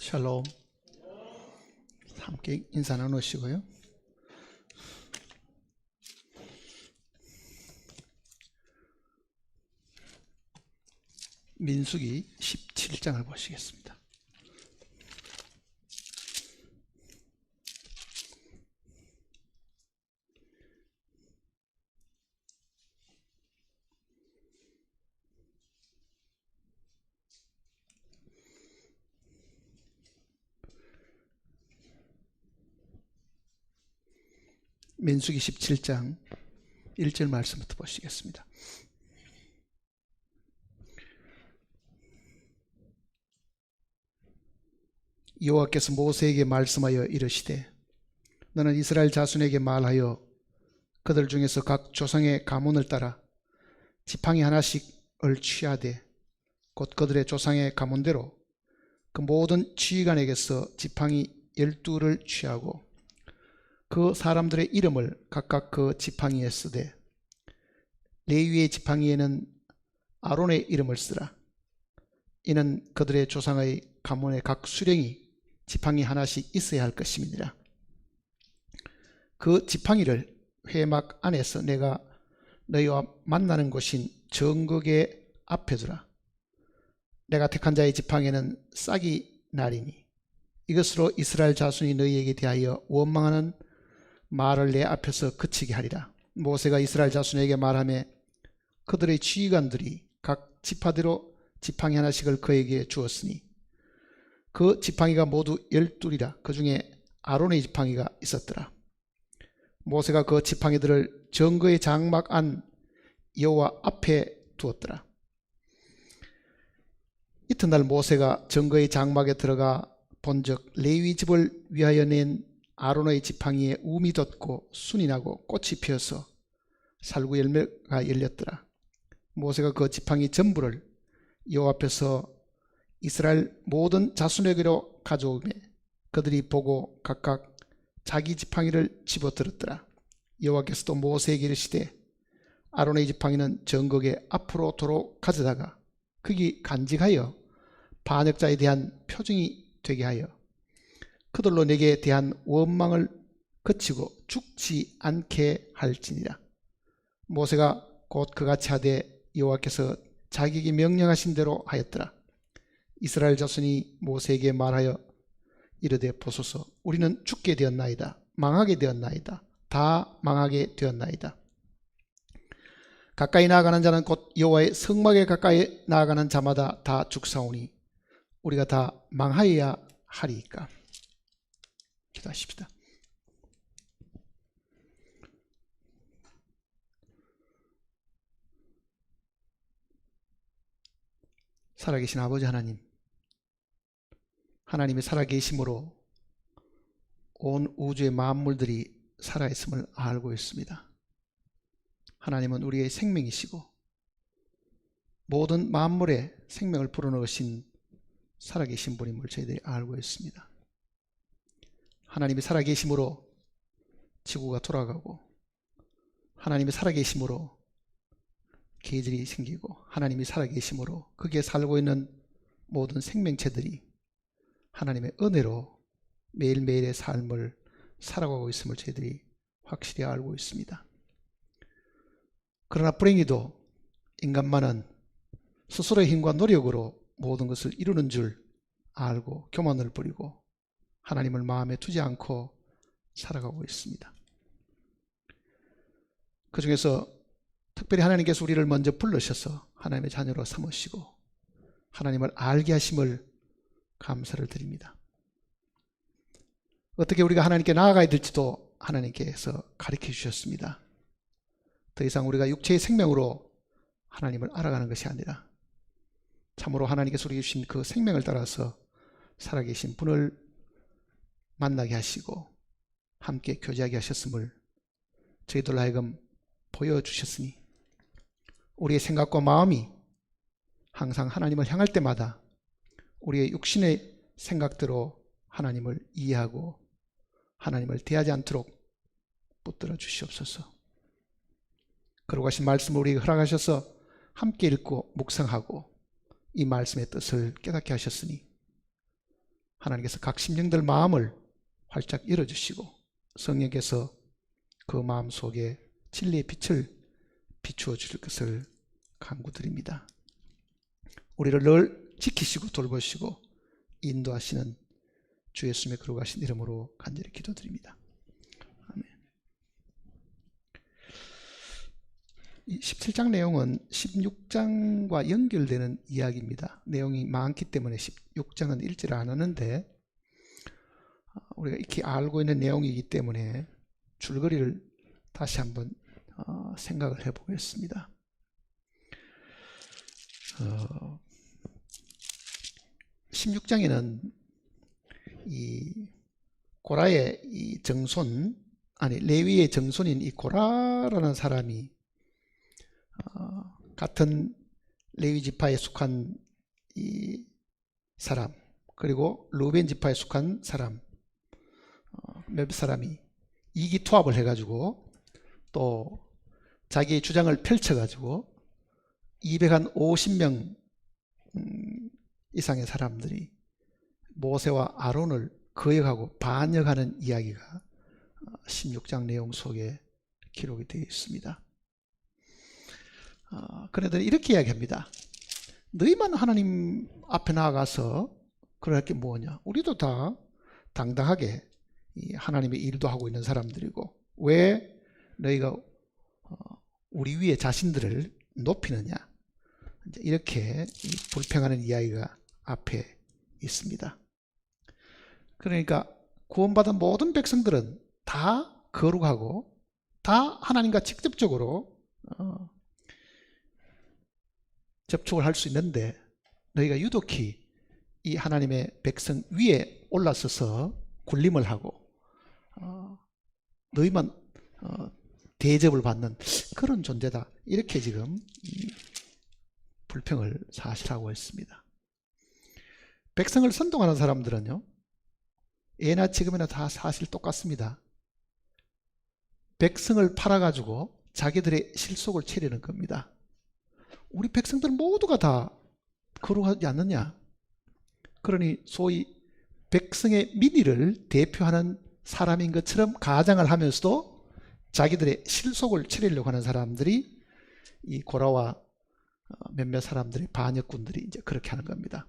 샬롬. 함께 인사 나누시고요. 민수기 17장을 보시겠습니다. 민수기 17장 1절 말씀부터 보시겠습니다. 여호와께서 모세에게 말씀하여 이르시되 너는 이스라엘 자손에게 말하여 그들 중에서 각 조상의 가문을 따라 지팡이 하나씩을 취하되 곧 그들의 조상의 가문대로 그 모든 지휘관에게서 지팡이 12를 취하고 그 사람들의 이름을 각각 그 지팡이에 쓰되 레위의 지팡이에는 아론의 이름을 쓰라. 이는 그들의 조상의 가문의 각 수령이 지팡이 하나씩 있어야 할 것임이니라. 그 지팡이를 회막 안에서 내가 너희와 만나는 곳인 정극의 앞에 두라. 내가 택한 자의 지팡이는 싹이 나리니 이것으로 이스라엘 자손이 너희에게 대하여 원망하는 말을 내 앞에서 그치게 하리라. 모세가 이스라엘 자손에게 말하며 그들의 지휘관들이 각 지파대로 지팡이 하나씩을 그에게 주었으니 그 지팡이가 모두 12이라. 그 중에 아론의 지팡이가 있었더라. 모세가 그 지팡이들을 정거의 장막 안 여호와 앞에 두었더라. 이튿날 모세가 정거의 장막에 들어가 본즉 레위 집을 위하여 낸 아론의 지팡이에 움이 돋고 순이 나고 꽃이 피어서 살구 열매가 열렸더라. 모세가 그 지팡이 전부를 여호와 앞에서 이스라엘 모든 자손에게로 가져오매 그들이 보고 각각 자기 지팡이를 집어들었더라. 여호와께서도 모세에게 이르시되 아론의 지팡이는 정극의 앞으로 도로 가져다가 그기 간직하여 반역자에 대한 표징이 되게 하여 그들로 내게 대한 원망을 그치고 죽지 않게 할지니라. 모세가 곧 그같이 하되 여호와께서 자기에게 명령하신 대로 하였더라. 이스라엘 자손이 모세에게 말하여 이르되 보소서 우리는 죽게 되었나이다. 망하게 되었나이다. 다 망하게 되었나이다. 가까이 나아가는 자는 곧 여호와의 성막에 가까이 나아가는 자마다 다 죽사오니 우리가 다 망하여야 하리이까. 기도하십시다. 살아계신 아버지 하나님, 하나님이 살아계심으로 온 우주의 만물들이 살아있음을 알고 있습니다. 하나님은 우리의 생명이시고 모든 만물에 생명을 불어넣으신 살아계신 분임을 저희들이 알고 있습니다. 하나님이 살아계심으로 지구가 돌아가고 하나님이 살아계심으로 계절이 생기고 하나님이 살아계심으로 거기에 살고 있는 모든 생명체들이 하나님의 은혜로 매일매일의 삶을 살아가고 있음을 저희들이 확실히 알고 있습니다. 그러나 불행히도 인간만은 스스로의 힘과 노력으로 모든 것을 이루는 줄 알고 교만을 부리고 하나님을 마음에 두지 않고 살아가고 있습니다. 그 중에서 특별히 하나님께서 우리를 먼저 불러셔서 하나님의 자녀로 삼으시고 하나님을 알게 하심을 감사를 드립니다. 어떻게 우리가 하나님께 나아가야 될지도 하나님께서 가르쳐 주셨습니다. 더 이상 우리가 육체의 생명으로 하나님을 알아가는 것이 아니라 참으로 하나님께서 우리에게 주신 그 생명을 따라서 살아계신 분을 만나게 하시고 함께 교제하게 하셨음을 저희들로 하여금 보여주셨으니 우리의 생각과 마음이 항상 하나님을 향할 때마다 우리의 육신의 생각대로 하나님을 이해하고 하나님을 대하지 않도록 붙들어 주시옵소서. 그러고 하신 말씀을 우리에게 허락하셔서 함께 읽고 묵상하고 이 말씀의 뜻을 깨닫게 하셨으니 하나님께서 각 심령들 마음을 활짝 열어주시고 성령께서 그 마음 속에 진리의 빛을 비추어 주실 것을 간구드립니다. 우리를 늘 지키시고 돌보시고 인도하시는 주 예수님의 거룩하신 이름으로 간절히 기도드립니다. 아멘. 이 17장 내용은 16장과 연결되는 이야기입니다. 내용이 많기 때문에 16장은 읽지를 않았는데 우리가 익히 알고 있는 내용이기 때문에 줄거리를 다시 한번 생각을 해보겠습니다. 16장에는 이 고라의 이 정손, 아니 레위의 정손인 이 고라라는 사람이 같은 레위 지파에 속한 이 사람, 그리고 루벤 지파에 속한 사람 몇 사람이 이기투합을 해가지고 또 자기의 주장을 펼쳐가지고 250명 이상의 사람들이 모세와 아론을 거역하고 반역하는 이야기가 16장 내용 속에 기록이 되어 있습니다. 그네들은 이렇게 이야기합니다. 너희만 하나님 앞에 나아가서 그럴 게 뭐냐? 우리도 다 당당하게 하나님의 일도 하고 있는 사람들이고 왜 너희가 우리 위에 자신들을 높이느냐? 이렇게 불평하는 이야기가 앞에 있습니다. 그러니까 구원받은 모든 백성들은 다 거룩하고 다 하나님과 직접적으로 접촉을 할 수 있는데 너희가 유독히 이 하나님의 백성 위에 올라서서 군림을 하고 너희만 대접을 받는 그런 존재다. 이렇게 지금 불평을 사실하고 있습니다. 백성을 선동하는 사람들은요, 예나 지금이나 다 사실 똑같습니다. 백성을 팔아가지고 자기들의 실속을 채리는 겁니다. 우리 백성들 모두가 다 거룩하지 않느냐? 그러니 소위 백성의 민의를 대표하는 사람인 것처럼 가장을 하면서도 자기들의 실속을 채리려고 하는 사람들이 이 고라와 몇몇 사람들이 반역군들이 이제 그렇게 하는 겁니다.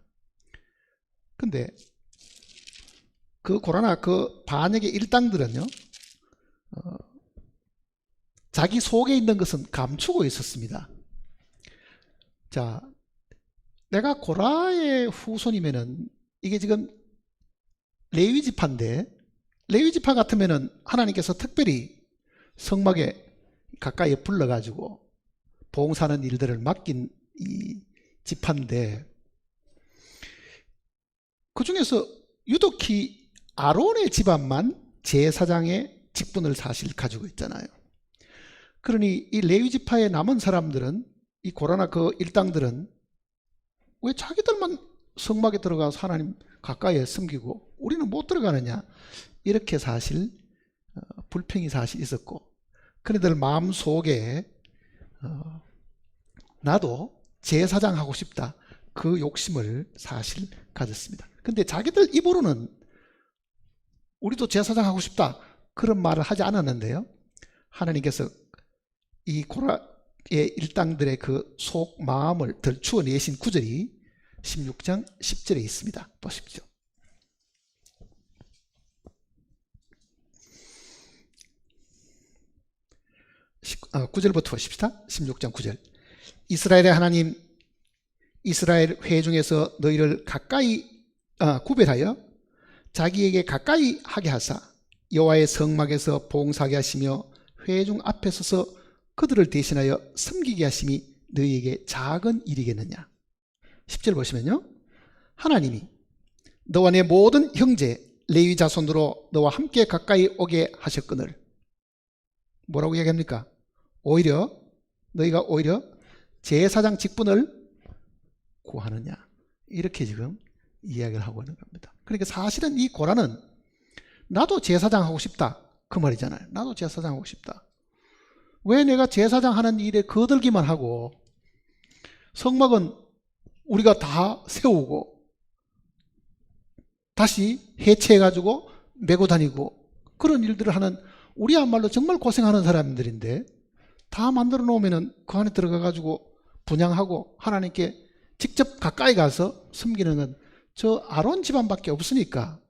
근데 그 고라나 그 반역의 일당들은요, 자기 속에 있는 것은 감추고 있었습니다. 자, 내가 고라의 후손이면은 이게 지금 레위 지파인데 레위 지파 같으면은 하나님께서 특별히 성막에 가까이 불러가지고 봉사하는 일들을 맡긴 이 지파인데 그 중에서 유독히 아론의 집안만 제사장의 직분을 사실 가지고 있잖아요. 그러니 이 레위 지파의 남은 사람들은 이 고라나 그 일당들은 왜 자기들만 성막에 들어가서 하나님 가까이에 섬기고 우리는 못 들어가느냐, 이렇게 사실 불평이 사실 있었고 그네들 마음속에 나도 제사장 하고 싶다, 그 욕심을 사실 가졌습니다. 근데 자기들 입으로는 우리도 제사장 하고 싶다 그런 말을 하지 않았는데요, 하나님께서 이 고라의 일당들의 그 속 마음을 덜추어 내신 구절이 16장 10절에 있습니다. 보십시오. 9절부터 보십시다. 16장 9절. 이스라엘의 하나님, 이스라엘 회중에서 너희를 가까이 구별하여 자기에게 가까이 하게 하사 여호와의 성막에서 봉사하게 하시며 회중 앞에 서서 그들을 대신하여 섬기게 하심이 너희에게 작은 일이겠느냐. 10절 보시면요, 하나님이 너와 내 모든 형제 레위 자손으로 너와 함께 가까이 오게 하셨거늘. 뭐라고 이야기합니까? 오히려 너희가 오히려 제사장 직분을 구하느냐, 이렇게 지금 이야기를 하고 있는 겁니다. 그러니까 사실은 이 고라는 나도 제사장 하고 싶다 그 말이잖아요. 나도 제사장 하고 싶다. 왜 내가 제사장 하는 일에 거들기만 하고 성막은 우리가 다 세우고 다 다시 해체해가지고 메고 다니고 그런 일들을 하는 우리야말로 정말 고생하는 사람들인데 다 만들어 놓으면은 그 안에 들어가가지고 분양하고 하나님께 직접 가까이 가서 섬기는 건 저 아론 집안밖에 없으니까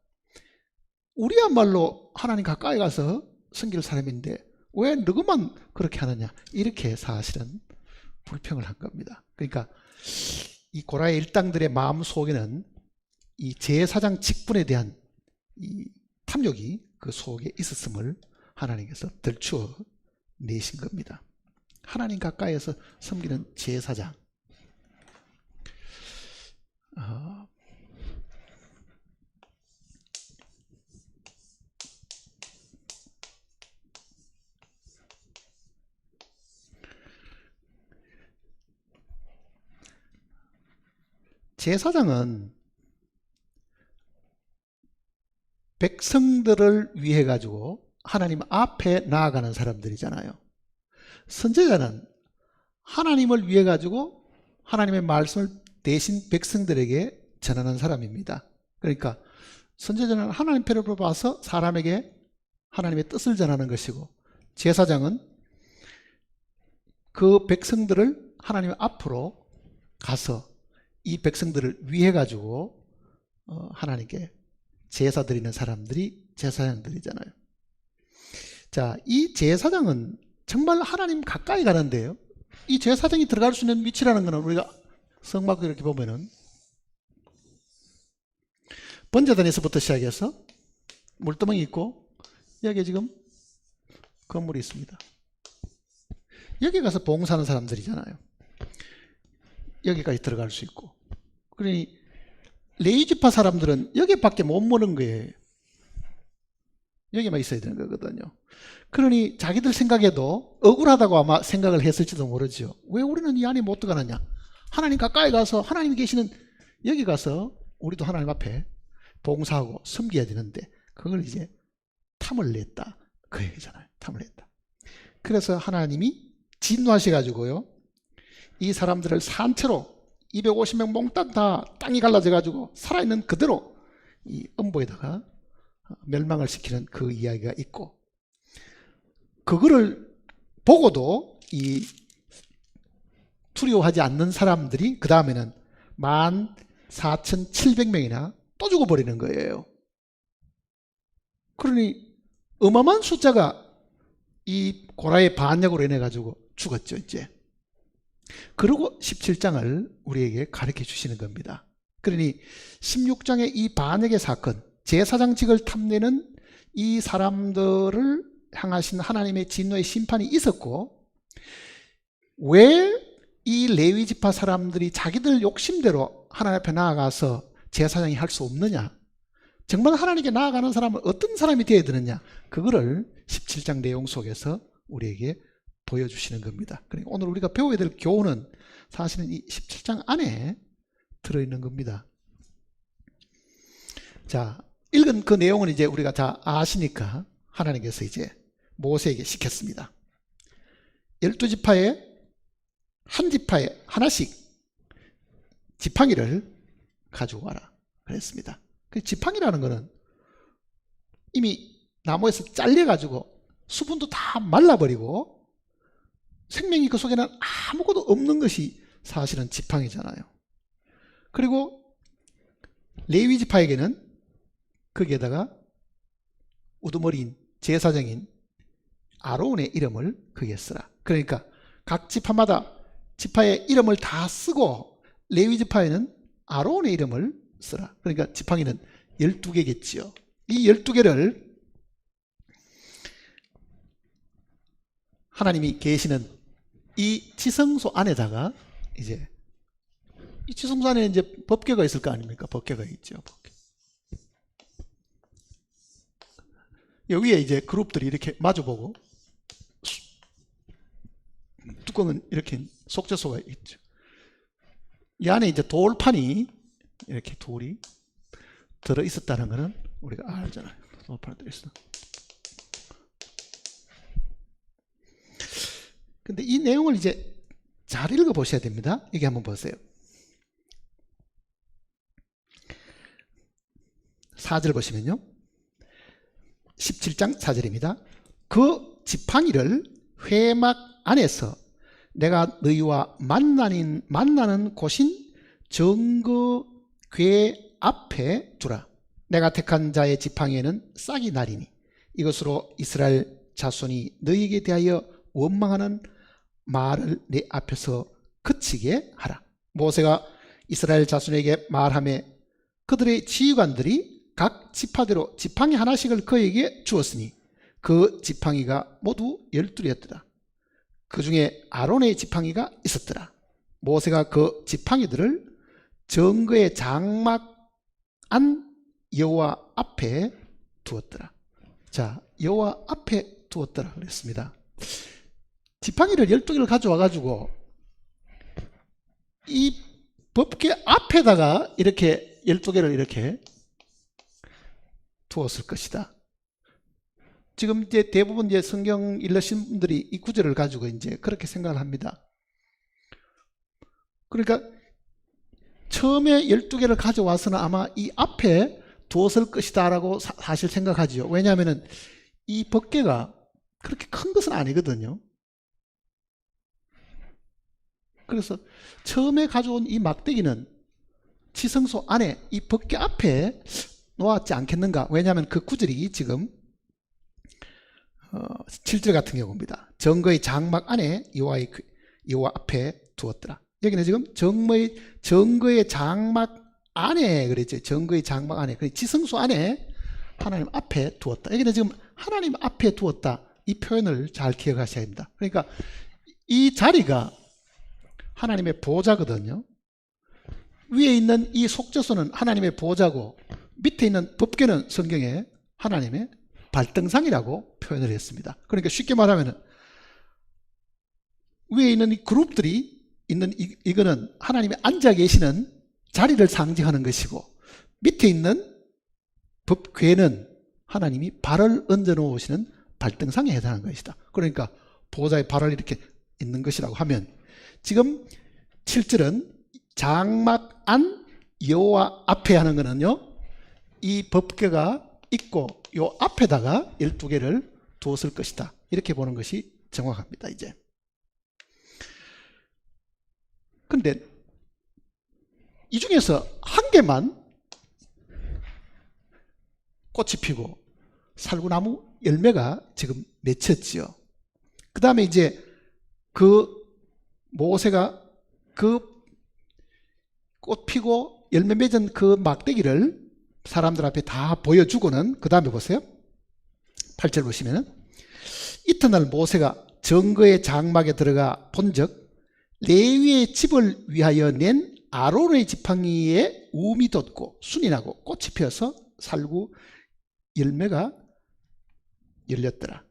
우리야말로 하나님 가까이 가서 섬길 사람인데 왜 너희만 그렇게 하느냐 이렇게 사실은 불평을 한 겁니다. 그러니까 이 고라의 일당들의 마음 속에는 이 제사장 직분에 대한 이 탐욕이 그 속에 있었음을 하나님께서 들추어 내신 겁니다. 하나님 가까이에서 섬기는 제사장. 제사장은 백성들을 위해 가지고 하나님 앞에 나아가는 사람들이잖아요. 선지자는 하나님을 위해 가지고 하나님의 말씀을 대신 백성들에게 전하는 사람입니다. 그러니까 선지자는 하나님 편을 봐서 사람에게 하나님의 뜻을 전하는 것이고 제사장은 그 백성들을 하나님 앞으로 가서 이 백성들을 위해 가지고 하나님께 제사 드리는 사람들이 제사장들이잖아요. 자, 이 제사장은 정말 하나님 가까이 가는데요. 이 제사장이 들어갈 수 있는 위치라는 것은 우리가 성막 이렇게 보면은 번제단에서부터 시작해서 물두멍이 있고 여기 지금 건물이 있습니다. 여기 가서 봉사하는 사람들이잖아요. 여기까지 들어갈 수 있고. 그러니 레위지파 사람들은 여기밖에 못 모는 거예요. 여기만 있어야 되는 거거든요. 그러니 자기들 생각에도 억울하다고 아마 생각을 했을지도 모르죠. 왜 우리는 이 안에 못 들어가느냐. 하나님 가까이 가서 하나님이 계시는 여기 가서 우리도 하나님 앞에 봉사하고 섬겨야 되는데 그걸 이제 탐을 냈다. 그 얘기잖아요. 탐을 냈다. 그래서 하나님이 진노하셔가지고요. 이 사람들을 산채로 250명 몽땅 다 땅이 갈라져가지고 살아있는 그대로 이 음보에다가 멸망을 시키는 그 이야기가 있고 그거를 보고도 이 두려워하지 않는 사람들이 그 다음에는 14,700명이나 또 죽어버리는 거예요. 그러니 어마어마한 숫자가 이 고라의 반역으로 인해 가지고 죽었죠 이제. 그리고 17장을 우리에게 가르쳐 주시는 겁니다. 그러니 16장의 이 반역의 사건, 제사장직을 탐내는 이 사람들을 향하신 하나님의 진노의 심판이 있었고 왜 이 레위지파 사람들이 자기들 욕심대로 하나님 앞에 나아가서 제사장이 할 수 없느냐, 정말 하나님께 나아가는 사람은 어떤 사람이 되어야 되느냐, 그거를 17장 내용 속에서 우리에게 보여주시는 겁니다. 그러니까 오늘 우리가 배워야 될 교훈은 사실은 이 17장 안에 들어있는 겁니다. 자, 읽은 그 내용은 이제 우리가 다 아시니까 하나님께서 이제 모세에게 시켰습니다. 12지파에 한 지파에 하나씩 지팡이를 가지고 와라 그랬습니다. 그 지팡이라는 거는 이미 나무에서 잘려가지고 수분도 다 말라버리고 생명이 그 속에는 아무것도 없는 것이 사실은 지팡이잖아요. 그리고 레위 지파에게는 거기에다가 우두머리인 제사장인 아론의 이름을 거기에 쓰라. 그러니까 각 지파마다 지파의 이름을 다 쓰고 레위 지파에는 아론의 이름을 쓰라. 그러니까 지팡이는 12개겠지요. 이 12개를 하나님이 계시는 이 지성소 안에다가 이제 이 지성소 안에 이제 법궤가 있을 거 아닙니까? 법궤가 있죠. 법궤. 여기에 이제 그룹들이 이렇게 마주보고 뚜껑은 이렇게 속죄소가 있죠. 이 안에 이제 돌판이 이렇게 돌이 들어 있었다는 것은 우리가 알잖아요. 돌판이 들어 있어. 근데 이 내용을 이제 잘 읽어 보셔야 됩니다. 여기 한번 보세요. 4절 보시면요. 17장 4절입니다. 그 지팡이를 회막 안에서 내가 너희와 만나는 곳인 정거궤 앞에 두라. 내가 택한 자의 지팡이에는 싹이 나리니 이것으로 이스라엘 자손이 너희에게 대하여 원망하는 말을 내 앞에서 그치게 하라. 모세가 이스라엘 자손에게 말하며 그들의 지휘관들이 각 지파대로 지팡이 하나씩을 그에게 주었으니 그 지팡이가 모두 12이었더라. 그 중에 아론의 지팡이가 있었더라. 모세가 그 지팡이들을 정거의 장막 안 여호와 앞에 두었더라. 자, 여호와 앞에 두었더라 그랬습니다. 지팡이를 12개를 가져와 가지고 이 법궤 앞에다가 이렇게 12개를 이렇게 두었을 것이다. 지금 이제 대부분 이제 성경 읽으신 분들이 이 구절을 가지고 이제 그렇게 생각을 합니다. 그러니까 처음에 12개를 가져와서는 아마 이 앞에 두었을 것이다 라고 사실 생각하지요. 왜냐하면 이 법궤가 그렇게 큰 것은 아니거든요. 그래서 처음에 가져온 이 막대기는 지성소 안에 이 법궤 앞에 놓았지 않겠는가. 왜냐하면 그 구절이 지금 7절 같은 경우입니다. 정거의 장막 안에 여호와 앞에 두었더라. 여기는 지금 정거의 장막 안에 그랬죠. 정거의 장막 안에, 지성소 안에 하나님 앞에 두었다. 여기는 지금 하나님 앞에 두었다. 이 표현을 잘 기억하셔야 합니다. 그러니까 이 자리가 하나님의 보좌거든요. 위에 있는 이 속죄소는 하나님의 보좌고 밑에 있는 법궤는 성경에 하나님의 발등상이라고 표현을 했습니다. 그러니까 쉽게 말하면 위에 있는 이 그룹들이 있는 이거는 하나님이 앉아 계시는 자리를 상징하는 것이고 밑에 있는 법궤는 하나님이 발을 얹어 놓으시는 발등상에 해당하는 것이다. 그러니까 보좌에 발을 이렇게 있는 것이라고 하면 지금 7절은 장막 안 여호와 앞에 하는 거는요, 이 법궤가 있고 요 앞에다가 12개를 두었을 것이다. 이렇게 보는 것이 정확합니다. 이제 근데 이 중에서 한 개만 꽃이 피고 살구나무 열매가 지금 맺혔지요. 그 다음에 이제 그 모세가 그 꽃 피고 열매 맺은 그 막대기를 사람들 앞에 다 보여주고는 그 다음에 보세요. 8절 보시면은 이튿날 모세가 정거의 장막에 들어가 본즉 레위의 집을 위하여 낸 아론의 지팡이에 우음이 돋고 순이 나고 꽃이 피어서 살구 열매가 열렸더라.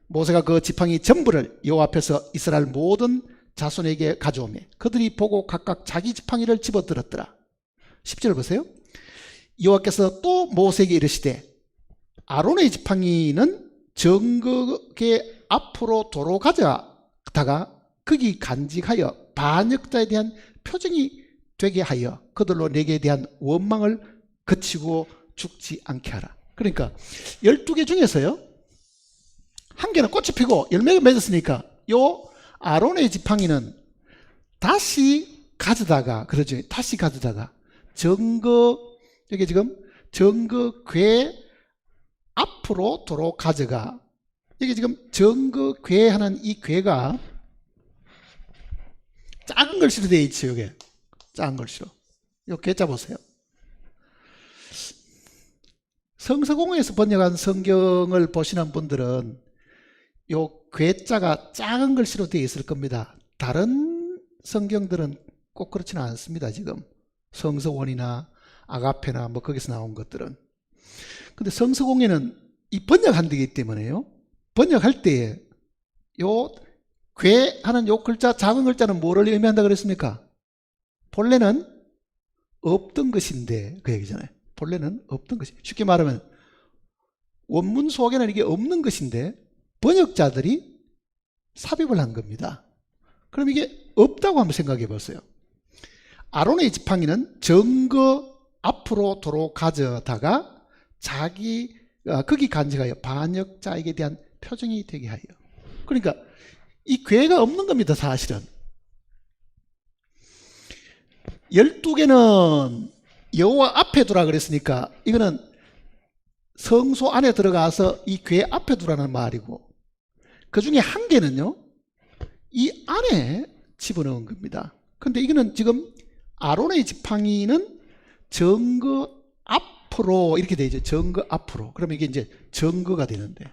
모세가 그 지팡이 전부를 여호와 앞에서 이스라엘 모든 자손에게 가져오며 그들이 보고 각각 자기 지팡이를 집어들었더라. 10절 보세요. 여호와께서 또 모세에게 이르시되 아론의 지팡이는 정거궤 앞으로 도로 가져다가 거기 간직하여 반역자에 대한 표징이 되게 하여 그들로 내게 대한 원망을 그치고 죽지 않게 하라. 그러니까 12개 중에서요, 한 개는 꽃이 피고 열매가 맺었으니까 요 아론의 지팡이는 다시 가져다가, 그러죠, 다시 가져다가 여기 지금 정거궤 앞으로 도로 가져가. 이게 지금 정거궤 하는 이 궤가 작은 글씨로 되어 있죠. 이게 작은 글씨로. 요 궤자 보세요. 성서공회에서 번역한 성경을 보시는 분들은 요 궤자가 작은 글씨로 되어 있을 겁니다. 다른 성경들은 꼭 그렇지는 않습니다. 지금 성서원이나 아가페나 뭐 거기서 나온 것들은. 근데 성서공회는 이 번역한 데이기 때문에요, 번역할 때에 요 궤 하는 요 글자, 작은 글자는 뭐를 의미한다 그랬습니까? 본래는 없던 것인데, 그 얘기잖아요. 본래는 없던 것이. 쉽게 말하면 원문 속에는 이게 없는 것인데 번역자들이 삽입을 한 겁니다. 그럼 이게 없다고 한번 생각해 보세요. 아론의 지팡이는 정거 앞으로 도로 가져다가 거기 간직하여 반역자에게 대한 표징이 되게 하여. 그러니까 이 괴가 없는 겁니다. 사실은 12개는 여호와 앞에 두라 그랬으니까 이거는 성소 안에 들어가서 이 괴 앞에 두라는 말이고, 그 중에 한 개는요 이 안에 집어넣은 겁니다. 근데 이거는 지금 아론의 지팡이는 정거 앞으로 이렇게 되죠. 정거 앞으로. 그러면 이게 이제 정거가 되는데,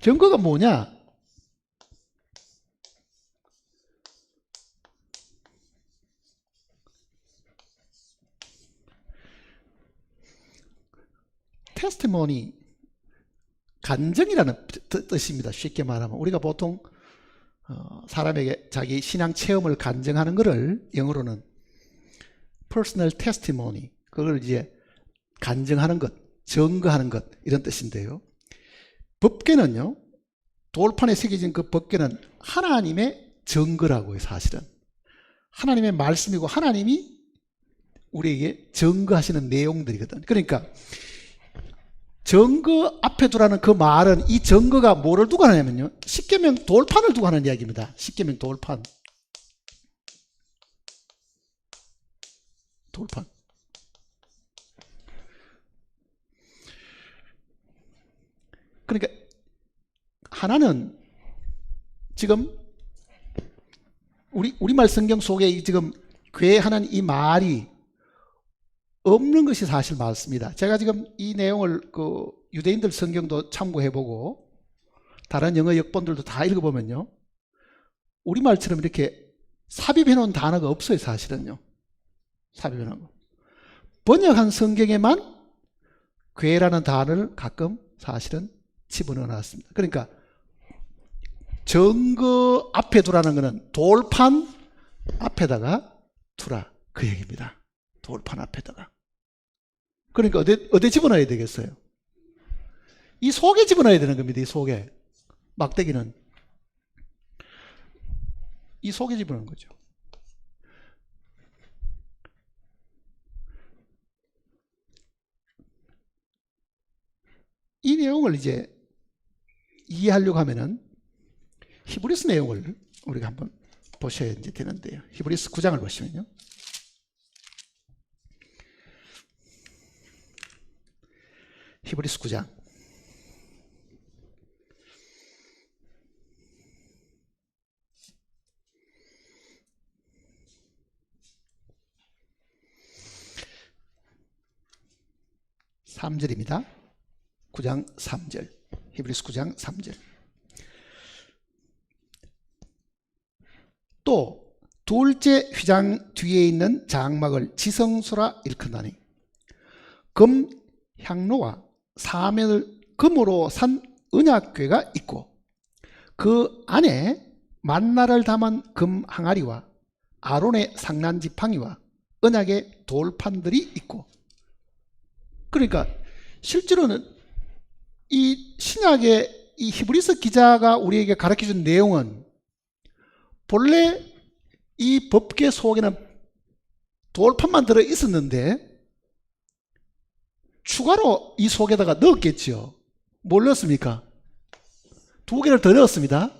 정거가 뭐냐? 테스티모니, 간증이라는 뜻입니다. 쉽게 말하면 우리가 보통 사람에게 자기 신앙 체험을 간증하는 것을 영어로는 personal testimony, 그걸 이제 간증하는 것, 증거하는 것, 이런 뜻인데요. 법궤는요, 돌판에 새겨진 그 법궤는 하나님의 증거라고요. 사실은 하나님의 말씀이고 하나님이 우리에게 증거하시는 내용들이거든. 그러니까 증거 앞에 두라는 그 말은, 이 증거가 뭐를 두고 하냐면요, 십계명 돌판을 두고 하는 이야기입니다. 십계명 돌판. 그러니까 하나는 지금 우리말 성경 속에 지금 괴하는 이 말이 없는 것이 사실 맞습니다. 제가 지금 이 내용을 유대인들 성경도 참고해보고 다른 영어 역본들도 다 읽어보면요, 우리말처럼 이렇게 삽입해놓은 단어가 없어요. 사실은요. 삽입해놓은 거. 번역한 성경에만 괴라는 단어를 가끔 사실은 집어넣어 놨습니다. 그러니까 정거 앞에 두라는 것은 돌판 앞에다가 두라, 그 얘기입니다. 돌판 앞에다가. 그러니까 어디 집어넣어야 되겠어요? 이 속에 집어넣어야 되는 겁니다. 이 속에. 막대기는 이 속에 집어넣는 거죠. 이 내용을 이제 이해하려고 하면은 히브리스 내용을 우리가 한번 보셔야 이제 되는데요. 히브리스 9장을 보시면요, 히브리스 9장 3절입니다. 9장 3절. 히브리스 9장 3절. 또 둘째 휘장 뒤에 있는 장막을 지성소라 일컫나니 금 향로와 사면을 금으로 산 언약궤가 있고 그 안에 만나를 담은 금 항아리와 아론의 상난 지팡이와 언약의 돌판들이 있고. 그러니까 실제로는 이 신약의 이 히브리서 기자가 우리에게 가르쳐준 내용은 본래 이 법궤 속에는 돌판만 들어 있었는데 추가로 이 속에다가 넣었겠죠. 뭘 넣었습니까? 2개를 더 넣었습니다.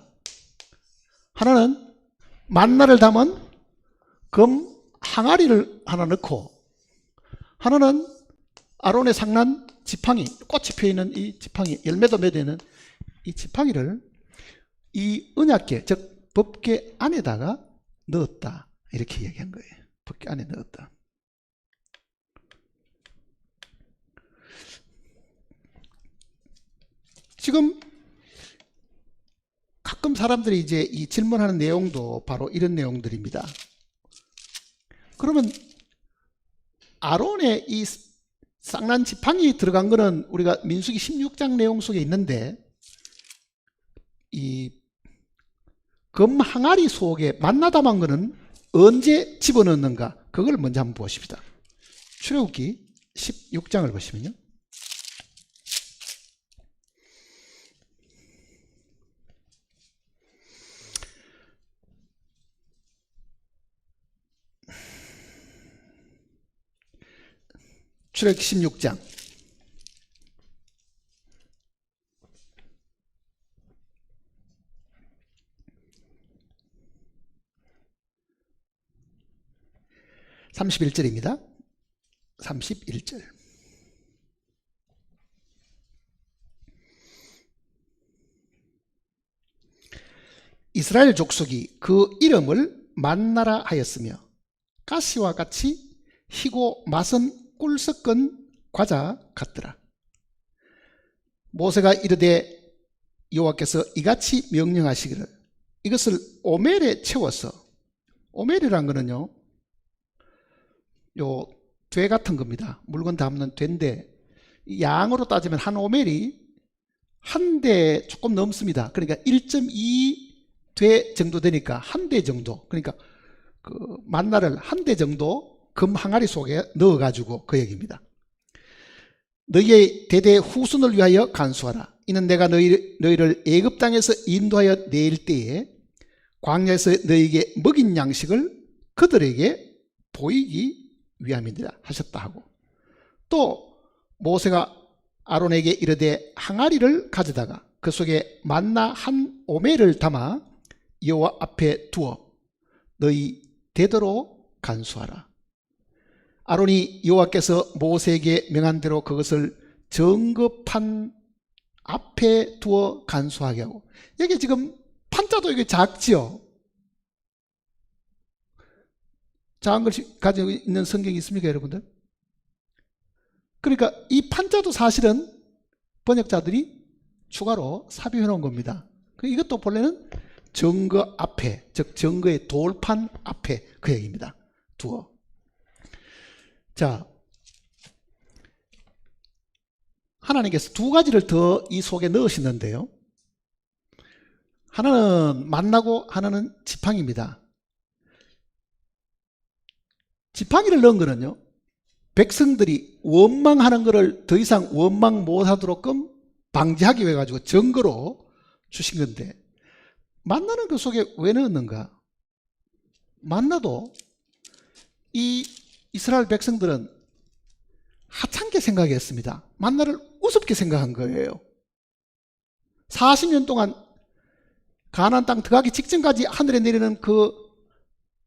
하나는 만나를 담은 금 항아리를 하나 넣고, 하나는 아론의 상난 지팡이, 꽃이 펴있는 이 지팡이, 열매도 맺어있는 이 지팡이를 이 언약궤, 즉 법궤 안에다가 넣었다, 이렇게 얘기한 거예요. 법궤 안에 넣었다. 지금 가끔 사람들이 이제 이 질문하는 내용도 바로 이런 내용들입니다. 그러면 아론의 이 쌍난 지팡이 들어간 거는 우리가 민수기 16장 내용 속에 있는데 이 금 항아리 속에 만나 담은 거는 언제 집어넣는가? 그걸 먼저 한번 보십시다. 출애굽기 16장을 보시면요, 출애굽기 16장 31절입니다. 31절. 이스라엘 족속이 그 이름을 만나라 하였으며 가시와 같이 희고 맛은 꿀 섞은 과자 같더라. 모세가 이르되 여호와께서 이같이 명령하시기를 이것을 오멜에 채워서, 오멜이란 거는요 요 돼 같은 겁니다. 물건 담는 되인데 양으로 따지면 한 오멜이 한 대 조금 넘습니다. 그러니까 1.2 돼 정도 되니까 한 대 정도, 그러니까 그 만나를 한 대 정도 금 항아리 속에 넣어 가지고 그 얘기입니다. 너희의 대대 후손을 위하여 간수하라. 이는 내가 너희를 애굽 땅에서 인도하여 낼 때에 광야에서 너희에게 먹인 양식을 그들에게 보이기 위함이니라 하셨다 하고, 또 모세가 아론에게 이르되 항아리를 가져다가 그 속에 만나 한 오멜을 담아 여호와 앞에 두어 너희 대대로 간수하라. 아론이 여호와께서 모세에게 명한 대로 그것을 정급판 앞에 두어 간수하게 하고, 여기 지금 판자도 이게 작지요. 작은 것이 가지고 있는 성경이 있습니까, 여러분들? 그러니까 이 판자도 사실은 번역자들이 추가로 삽입해 놓은 겁니다. 이것도 본래는 정거 앞에, 즉 정거의 돌판 앞에 그 얘기입니다. 두어. 자, 하나님께서 두 가지를 더 이 속에 넣으시는데요. 하나는 만나고 하나는 지팡이입니다. 지팡이를 넣은 거는요, 백성들이 원망하는 것을 더 이상 원망 못하도록끔 방지하기 위해 가지고 증거로 주신 건데, 만나는 그 속에 왜 넣었는가? 만나도 이 이스라엘 백성들은 하찮게 생각했습니다. 만나를 우습게 생각한 거예요. 40년 동안 가나안 땅 들어가기 직전까지 하늘에 내리는 그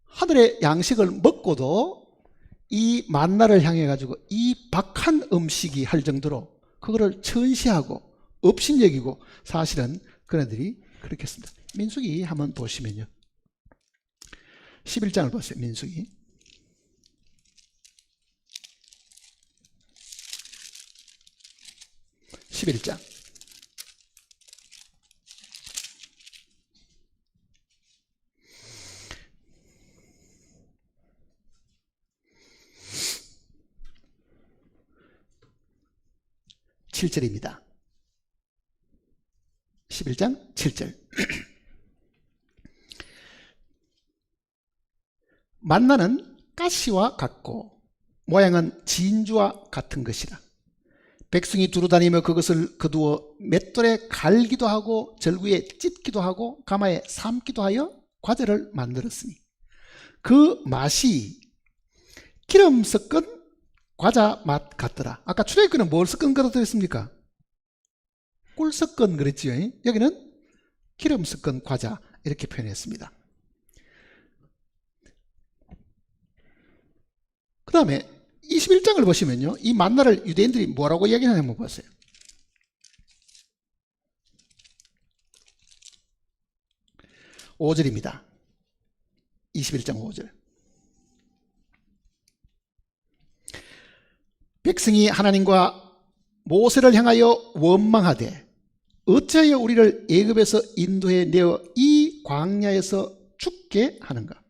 하늘의 양식을 먹고도 이 만나를 향해 가지고 이 박한 음식이 할 정도로 그거를 천시하고 업신여기고, 사실은 그네들이 그렇게 했습니다. 민수기 한번 보시면요, 11장을 보세요. 민수기 11장 7절입니다. 11장 7절. 만나는 가시와 같고 모양은 진주와 같은 것이라. 백성이 두루다니며 그것을 거두어 맷돌에 갈기도 하고 절구에 찢기도 하고 가마에 삶기도 하여 과자를 만들었으니 그 맛이 기름 섞은 과자 맛 같더라. 아까 출애굽기는 뭘 섞은 거라고 했습니까? 꿀 섞은 그랬지요. 여기는 기름 섞은 과자 이렇게 표현했습니다. 그 다음에 21장을 보시면요, 이 만나를 유대인들이 뭐라고 이야기하냐 한번 보세요. (5절입니다) 21장 5절. 백성이 하나님과 모세를 향하여 원망하되 어찌하여 우리를 애굽에서 인도해 내어 이 광야에서 죽게 하는가?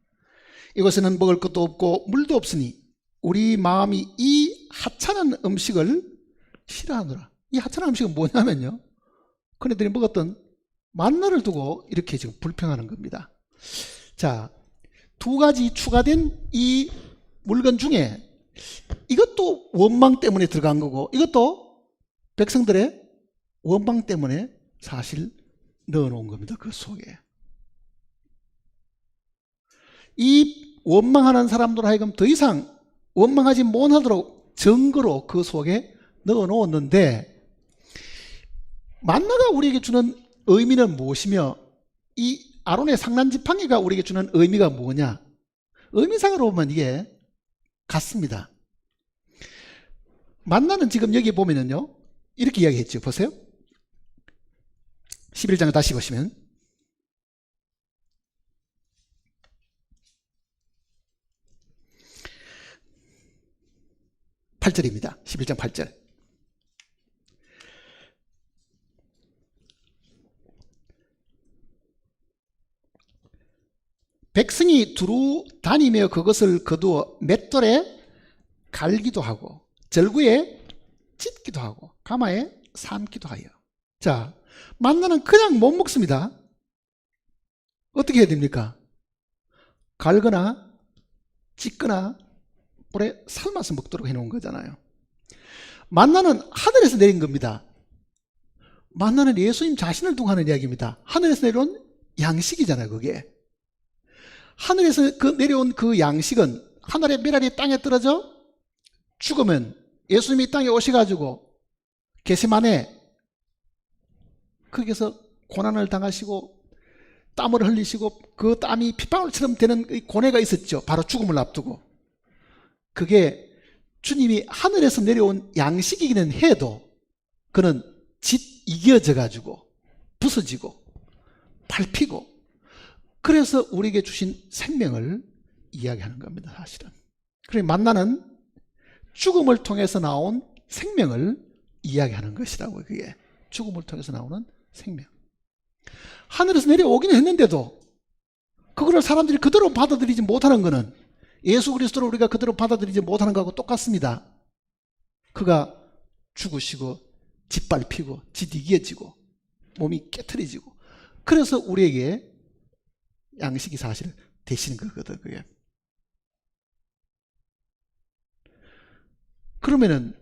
이곳에는 먹을 것도 없고 물도 없으니 우리 마음이 이 하찮은 음식을 싫어하노라. 이 하찮은 음식은 뭐냐면요, 그네들이 먹었던 만나를 두고 이렇게 지금 불평하는 겁니다. 자, 두 가지 추가된 이 물건 중에 이것도 원망 때문에 들어간 거고, 이것도 백성들의 원망 때문에 사실 넣어놓은 겁니다. 그 속에. 이 원망하는 사람들 하여금 더 이상 원망하지 못하도록 증거로 그 속에 넣어 놓았는데, 만나가 우리에게 주는 의미는 무엇이며 이 아론의 상란지팡이가 우리에게 주는 의미가 뭐냐? 의미상으로 보면 이게 같습니다. 만나는 지금 여기 보면은요, 이렇게 이야기했죠. 보세요. 11장을 다시 보시면, 8절입니다. 11장 8절. 백성이 두루 다니며 그것을 거두어 맷돌에 갈기도 하고 절구에 찢기도 하고 가마에 삶기도 하여. 자, 만나는 그냥 못 먹습니다. 어떻게 해야 됩니까? 갈거나 찢거나 불에 삶아서 먹도록 해놓은 거잖아요. 만나는 하늘에서 내린 겁니다. 만나는 예수님 자신을 두고 하는 이야기입니다. 하늘에서 내려온 양식이잖아요. 그게 하늘에서 내려온 그 양식은 하늘의 메랄이 땅에 떨어져 죽으면 예수님이 땅에 오셔가지고 겟세마네 거기서 고난을 당하시고 땀을 흘리시고 그 땀이 핏방울처럼 되는 고뇌가 있었죠. 바로 죽음을 앞두고. 그게 주님이 하늘에서 내려온 양식이기는 해도 그는 이겨져 가지고 부서지고 밟히고, 그래서 우리에게 주신 생명을 이야기하는 겁니다. 사실은. 그러니까 만나는 죽음을 통해서 나온 생명을 이야기하는 것이라고요. 그게 죽음을 통해서 나오는 생명. 하늘에서 내려오기는 했는데도 그거를 사람들이 그대로 받아들이지 못하는 것은 예수 그리스도를 우리가 그대로 받아들이지 못하는 것하고 똑같습니다. 그가 죽으시고 짓밟히고 짓이겨지고 몸이 깨트려지고, 그래서 우리에게 양식이 사실 되시는 거거든. 그게. 그러면은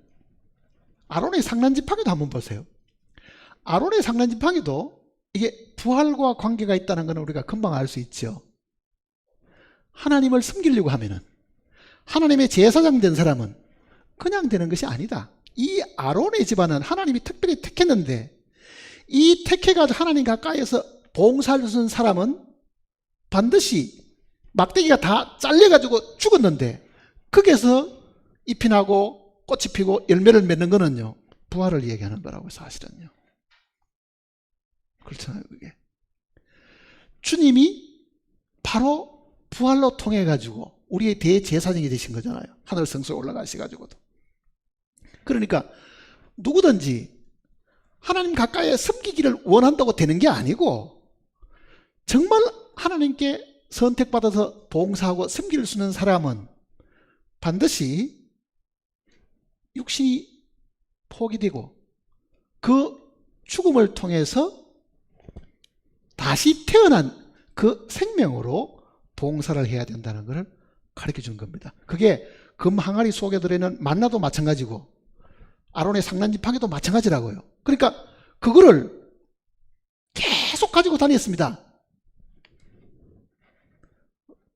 아론의 상란지팡이도 한번 보세요. 아론의 상란지팡이도 이게 부활과 관계가 있다는 것은 우리가 금방 알 수 있죠. 하나님을 섬기려고 하면은, 하나님의 제사장 된 사람은 그냥 되는 것이 아니다. 이 아론의 집안은 하나님이 특별히 택했는데, 이 택해가지고 하나님 가까이에서 봉사를 주는 사람은 반드시 막대기가 다 잘려가지고 죽었는데 거기에서 잎이 나고 꽃이 피고 열매를 맺는 거는요, 부활을 얘기하는 거라고. 사실은요 그렇잖아요. 그게 주님이 바로 부활로 통해 가지고 우리의 대제사장이 되신 거잖아요. 하늘 성소에 올라가셔가지고도. 그러니까 누구든지 하나님 가까이에 섬기기를 원한다고 되는 게 아니고, 정말 하나님께 선택받아서 봉사하고 섬길 수 있는 사람은 반드시 육신이 포기되고 그 죽음을 통해서 다시 태어난 그 생명으로 봉사를 해야 된다는 것을 가르쳐 준 겁니다. 그게 금 항아리 속에 들어있는 만나도 마찬가지고 아론의 상란지팡이도 마찬가지라고요. 그러니까 그거를 계속 가지고 다녔습니다.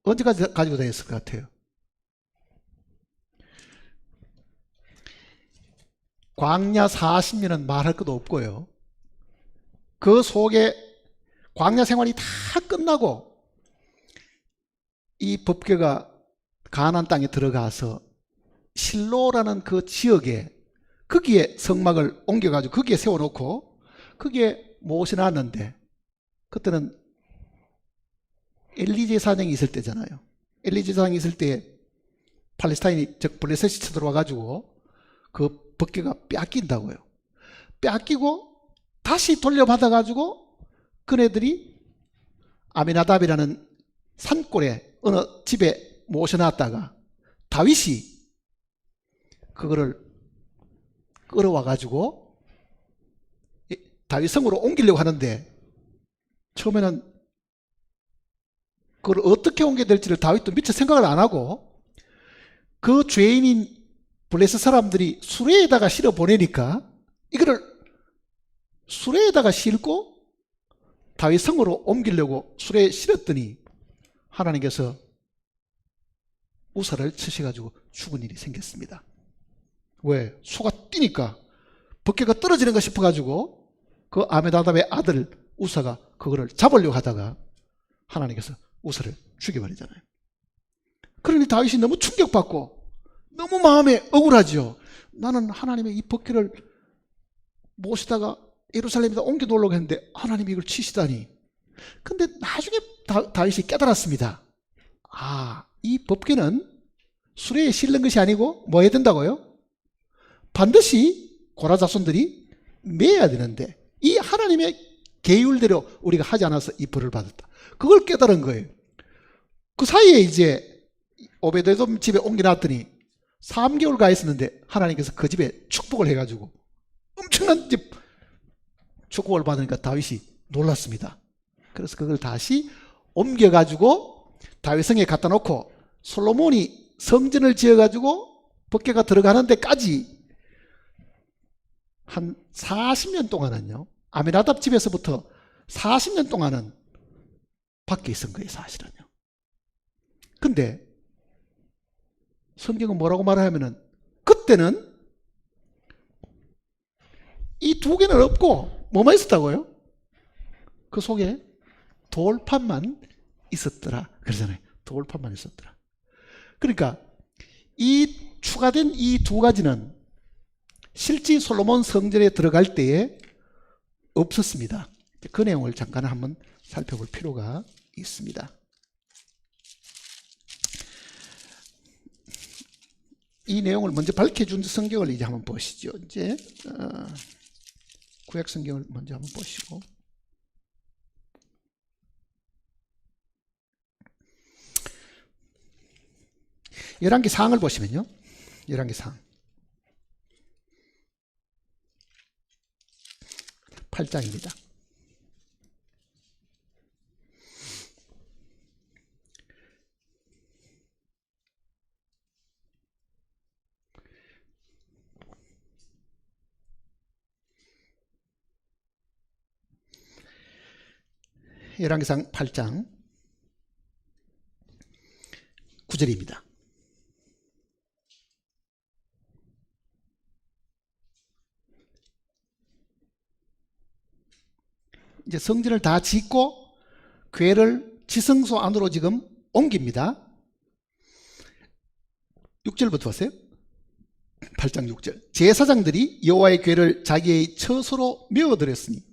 언제까지 가지고 다녔을 것 같아요? 광야 40년은 말할 것도 없고요. 그 속에 광야 생활이 다 끝나고 이 법궤가 가나안 땅에 들어가서 실로라는 그 지역에, 거기에 성막을 옮겨가지고 거기에 세워놓고 거기에 모셔놨는데, 그때는 엘리 제사장이 있을 때잖아요. 엘리 제사장이 있을 때 팔레스타인이, 즉 블레셋이 쳐들어와가지고 그 법궤가 뺏긴다고요. 뺏기고 다시 돌려받아가지고 그네들이 아미나답이라는 산골에 어느 집에 모셔놨다가 다윗이 그거를 끌어와가지고 다윗 성으로 옮기려고 하는데, 처음에는 그걸 어떻게 옮겨야 될지를 다윗도 미처 생각을 안 하고 그 죄인인 블레셋 사람들이 수레에다가 실어 보내니까 이거를 수레에다가 싣고 다윗 성으로 옮기려고 수레에 실었더니 하나님께서 우사를 치셔가지고 죽은 일이 생겼습니다. 왜? 소가 뛰니까 벗개가 떨어지는가 싶어가지고 그 아미나답의 아들 우사가 그거를 잡으려고 하다가 하나님께서 우사를 죽여버리잖아요. 그러니 다윗이 너무 충격받고 너무 마음에 억울하죠. 나는 하나님의 이 벗개를 모시다가 예루살렘에다 옮겨 놓으려고 했는데 하나님이 이걸 치시다니. 근데 나중에 다윗이 깨달았습니다. 이 벗개는 수레에 실는 것이 아니고 뭐 해야 된다고요? 반드시 고라 자손들이 매야 되는데 이 하나님의 계율대로 우리가 하지 않아서 이 벌을 받았다. 그걸 깨달은 거예요. 그 사이에 이제 오베데돔 집에 옮겨놨더니 3개월 가 있었는데 하나님께서 그 집에 축복을 해가지고 엄청난 집 축복을 받으니까 다윗이 놀랐습니다. 그래서 그걸 다시 옮겨가지고 다윗성에 갖다 놓고 솔로몬이 성전을 지어가지고 벗개가 들어가는 데까지 한 40년 동안은요, 아미나답 집에서부터 40년 동안은 밖에 있은 거예요, 사실은요. 근데 성경은 뭐라고 말하냐면은 그때는 이 두 개는 없고 뭐만 있었다고요? 그 속에 돌판만 있었더라 그러잖아요. 돌판만 있었더라. 그러니까 이 추가된 이 두 가지는 실제 솔로몬 성전에 들어갈 때에 없었습니다. 그 내용을 잠깐 한번 살펴볼 필요가 있습니다. 이 내용을 먼저 밝혀준 성경을 이제 한번 보시죠. 이제 구약 성경을 먼저 한번 보시고, 열왕기 상을 보시면요, 열왕기 상 8장입니다. 열왕기상 8장 9절입니다. 이제 성전을 다 짓고 궤를 지성소 안으로 지금 옮깁니다. 6절부터 보세요. 8장 6절. 제사장들이 여호와의 궤를 자기의 처소로 메어들였으니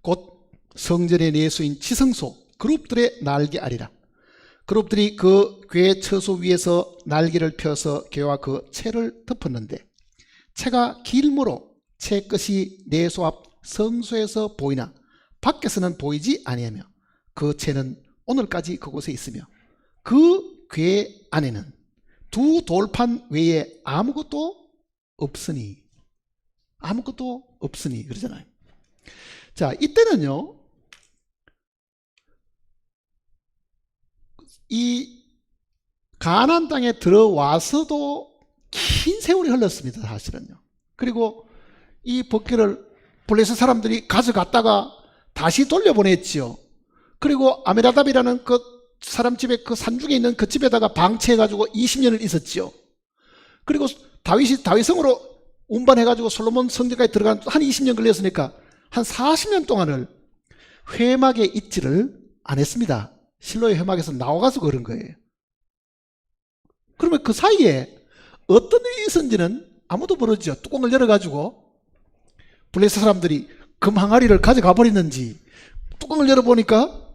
곧 성전의 내수인 지성소 그룹들의 날개 아리라. 그룹들이 그 궤 처소 위에서 날개를 펴서 궤와 그 채를 덮었는데 채가 길므로 채 끝이 내소 앞 성소에서 보이나 밖에서는 보이지 아니하며 그 채는 오늘까지 그곳에 있으며 그 궤 안에는 두 돌판 외에 아무것도 없으니 그러잖아요. 자, 이때는요, 이 가나안 땅에 들어와서도 긴 세월이 흘렀습니다, 사실은요. 그리고 이 벗개를 블레셋 사람들이 가져갔다가 다시 돌려보냈지요. 그리고 아미나답이라는 그 사람 집에 그 산중에 있는 그 집에다가 방치해가지고 20년을 있었지요. 그리고 다윗성으로 운반해가지고 솔로몬 성전까지 들어간 한 20년 걸렸으니까 한 40년 동안을 회막에 있지를 안 했습니다. 실로의 회막에서 나와가서 그런 거예요. 그러면 그 사이에 어떤 일이 있었는지는 아무도 모르죠. 뚜껑을 열어가지고 블레셋 사람들이 금 항아리를 가져가 버렸는지, 뚜껑을 열어보니까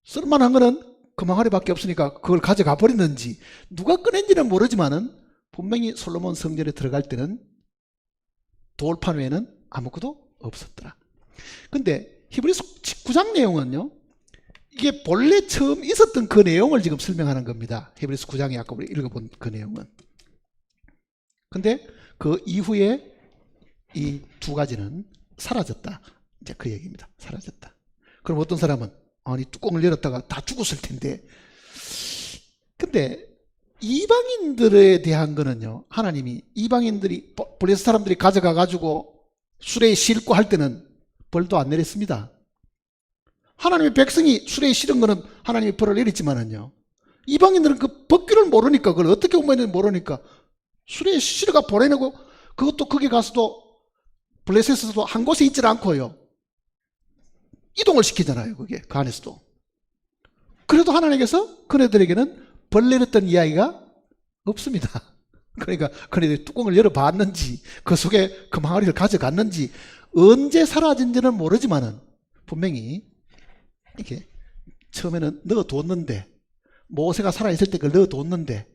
쓸만한 거는 금 항아리밖에 없으니까 그걸 가져가 버렸는지, 누가 꺼낸지는 모르지만은 분명히 솔로몬 성전에 들어갈 때는 돌판 외에는 아무것도 없었더라. 근데 히브리서 19장 내용은요, 이게 본래 처음 있었던 그 내용을 지금 설명하는 겁니다. 히브리서 9장에 아까 우리 읽어본 그 내용은. 근데 그 이후에 이 두 가지는 사라졌다. 이제 그 얘기입니다. 사라졌다. 그럼 어떤 사람은 아니 뚜껑을 열었다가 다 죽었을 텐데. 근데 이방인들에 대한 거는요, 하나님이 이방인들이 블레셋 사람들이 가져가 가지고 수레에 싣고 할 때는 벌도 안 내렸습니다. 하나님의 백성이 수레에 실은 거는 하나님이 벌을 내렸지만은요, 이방인들은 그 법규를 모르니까, 그걸 어떻게 운반했는지 모르니까 수레에 실어가 보내고 그것도 거기 가서도 블레셋에서도 한 곳에 있질 않고요. 이동을 시키잖아요. 그게 그 안에서도. 그래도 하나님께서 그네들에게는 벌내렸던 이야기가 없습니다. 그러니까 그네들이 뚜껑을 열어봤는지 그 속에 그 망아리를 가져갔는지 언제 사라진지는 모르지만은 분명히 이렇게 처음에는 넣어뒀는데 모세가 살아있을 때 그걸 넣어뒀는데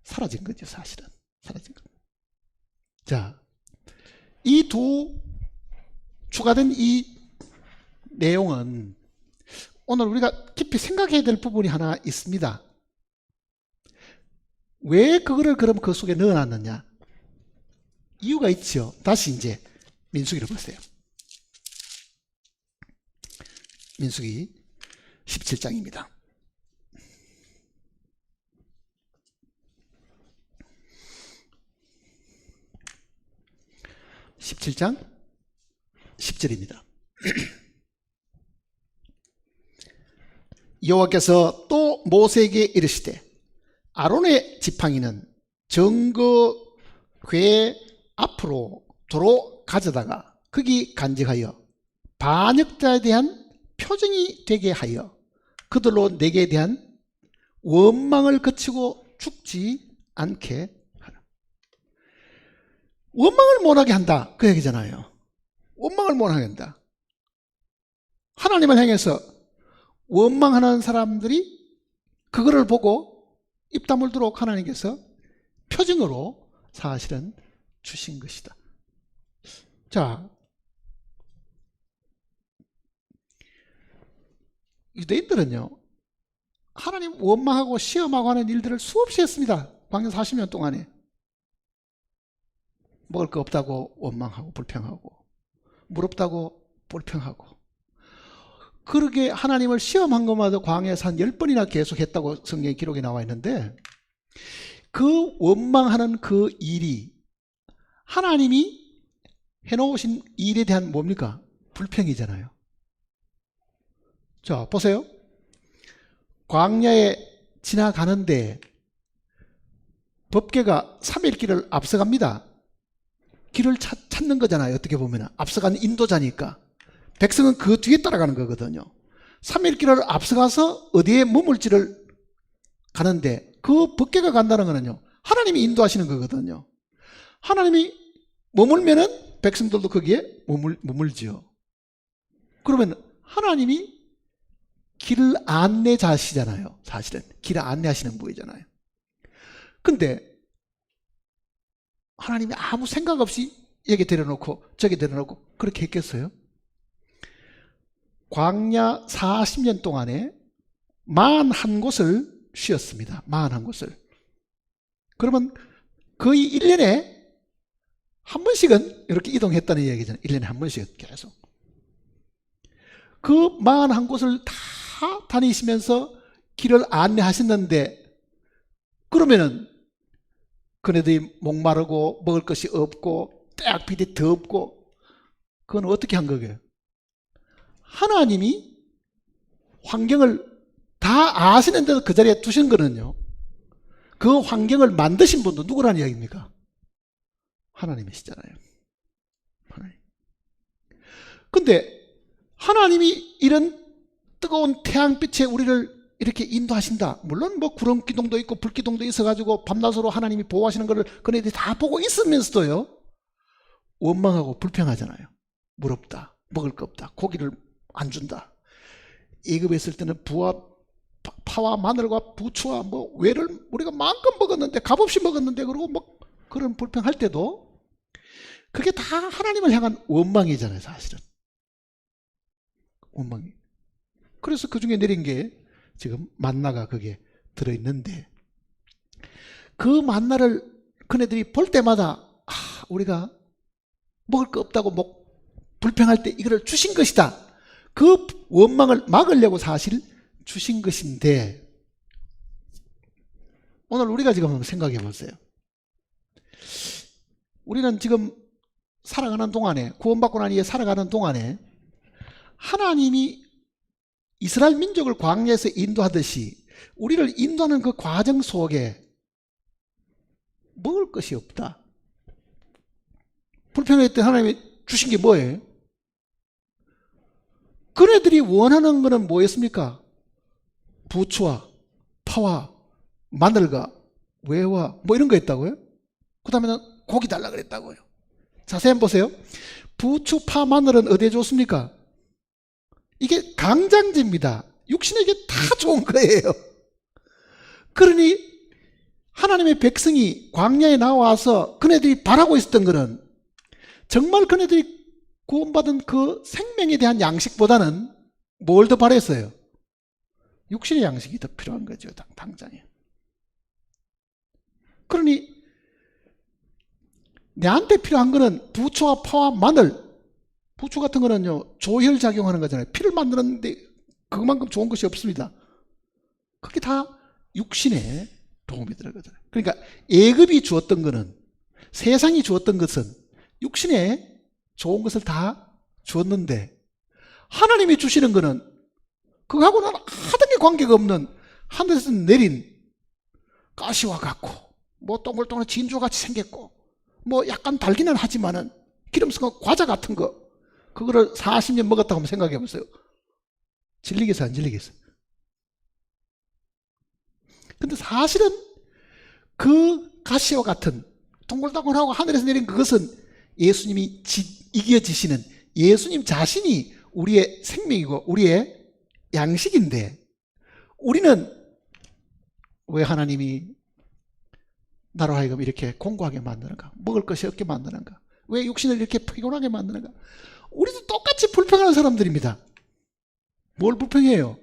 사라진 거죠. 사실은 사라진 겁니다. 자, 이 두 추가된 이 내용은 오늘 우리가 깊이 생각해야 될 부분이 하나 있습니다. 왜 그거를 그럼 그 속에 넣어놨느냐? 이유가 있죠. 다시 이제 민수기를 보세요. 민수기 17장입니다. (17장) 10절입니다. 여호와께서 또 모세에게 이르시되 아론의 지팡이는 증거 궤 앞으로 도로 가져다가 거기 간직하여 반역자에 대한 표징이 되게 하여 그들로 내게 대한 원망을 그치고 죽지 않게 하라. 원망을 못하게 한다 그 얘기잖아요. 원망을 못하게 한다. 하나님을 향해서 원망하는 사람들이 그거를 보고 입 다물도록 하나님께서 표징으로 사실은 주신 것이다. 자, 유대인들은요 하나님 원망하고 시험하고 하는 일들을 수없이 했습니다. 광야 40년 동안에. 먹을 거 없다고 원망하고 불평하고 물 없다고 불평하고 그렇게 하나님을 시험한 것마다 광야에서 한 10번이나 계속했다고 성경에 기록이 나와 있는데 그 원망하는 그 일이 하나님이 해놓으신 일에 대한 뭡니까? 불평이잖아요. 자, 보세요. 광야에 지나가는데 법궤가 3일 길을 앞서갑니다. 길을 찾는 거잖아요. 어떻게 보면 앞서간 인도자니까. 백성은 그 뒤에 따라가는 거거든요. 3일 길을 앞서가서 어디에 머물지를 가는데 그 법궤가 간다는 거는요 하나님이 인도하시는 거거든요. 하나님이 머물면은 백성들도 거기에 머물지요. 그러면 하나님이 길 안내자시잖아요. 사실은 길을 안내하시는 분이잖아요. 근데 하나님이 아무 생각 없이 여기 데려놓고 저기 데려놓고 그렇게 했겠어요? 광야 40년 동안에 41곳을 쉬었습니다. 41곳을. 그러면 거의 1년에 한 번씩은 이렇게 이동했다는 얘기잖아요. 1년에 한 번씩 계속. 그 41곳을 다 다니시면서 길을 안내하셨는데 그러면은 그네들이 목마르고 먹을 것이 없고 때악비디 덥고 그건 어떻게 한 거게요? 하나님이 환경을 다 아시는데도 그 자리에 두신 거는요 그 환경을 만드신 분도 누구라는 이야기입니까? 하나님이시잖아요. 하나님. 근데 하나님이 이런 뜨거운 태양빛에 우리를 이렇게 인도하신다. 물론 뭐 구름 기둥도 있고 불 기둥도 있어가지고 밤낮으로 하나님이 보호하시는 것을 그네들이 다 보고 있으면서도요 원망하고 불평하잖아요. 물 없다, 먹을 거 없다, 고기를 안 준다. 애굽에 있을 때는 파와 마늘과 부추와 뭐 외를 우리가 마음껏 먹었는데 값없이 먹었는데 그러고 뭐 그런 불평할 때도 그게 다 하나님을 향한 원망이잖아요. 사실은 원망이. 그래서 그 중에 내린 게 지금 만나가 거기에 들어있는데 그 만나를 그네들이 볼 때마다 우리가 먹을 거 없다고 불평할 때 이거를 주신 것이다. 그 원망을 막으려고 사실 주신 것인데 오늘 우리가 지금 한번 생각해 보세요. 우리는 지금 살아가는 동안에 구원받고 난 이후에 살아가는 동안에 하나님이 이스라엘 민족을 광야에서 인도하듯이 우리를 인도하는 그 과정 속에 먹을 것이 없다. 불평했던 하나님이 주신 게 뭐예요? 그네들이 원하는 것은 뭐였습니까? 부추와 파와 마늘과 외와 뭐 이런 거 있다고요? 그 다음에는 고기 달라 그랬다고요. 자세히 한번 보세요. 부추, 파, 마늘은 어디에 좋습니까? 이게 강장제입니다. 육신에게 다 좋은 거예요. 그러니 하나님의 백성이 광야에 나와서 그네들이 바라고 있었던 것은 정말 그네들이 구원받은 그 생명에 대한 양식보다는 뭘 더 바랬어요? 육신의 양식이 더 필요한 거죠. 당장에. 그러니 내한테 필요한 거는 부추와 파와 마늘, 부추 같은 거는요 조혈작용하는 거잖아요. 피를 만드는데 그만큼 좋은 것이 없습니다. 그게 다 육신에 도움이 들어가잖아요. 그러니까 애굽이 주었던 거는, 세상이 주었던 것은 육신에 좋은 것을 다 주었는데, 하나님이 주시는 거는 그거하고는 하등의 관계가 없는 하늘에서 내린 가시와 같고 뭐 동글동글 진주같이 생겼고 뭐 약간 달기는 하지만은 기름성은 과자 같은 거, 그거를 40년 먹었다고 한번 생각해 보세요. 질리겠어 안 질리겠어? 근데 사실은 그 가시와 같은 동글동글하고 하늘에서 내린 그것은 예수님이 이겨지시는 예수님 자신이 우리의 생명이고 우리의 양식인데, 우리는 왜 하나님이 나로 하여금 이렇게 공고하게 만드는가? 먹을 것이 없게 만드는가? 왜 육신을 이렇게 피곤하게 만드는가? 우리도 똑같이 불평하는 사람들입니다. 뭘 불평해요?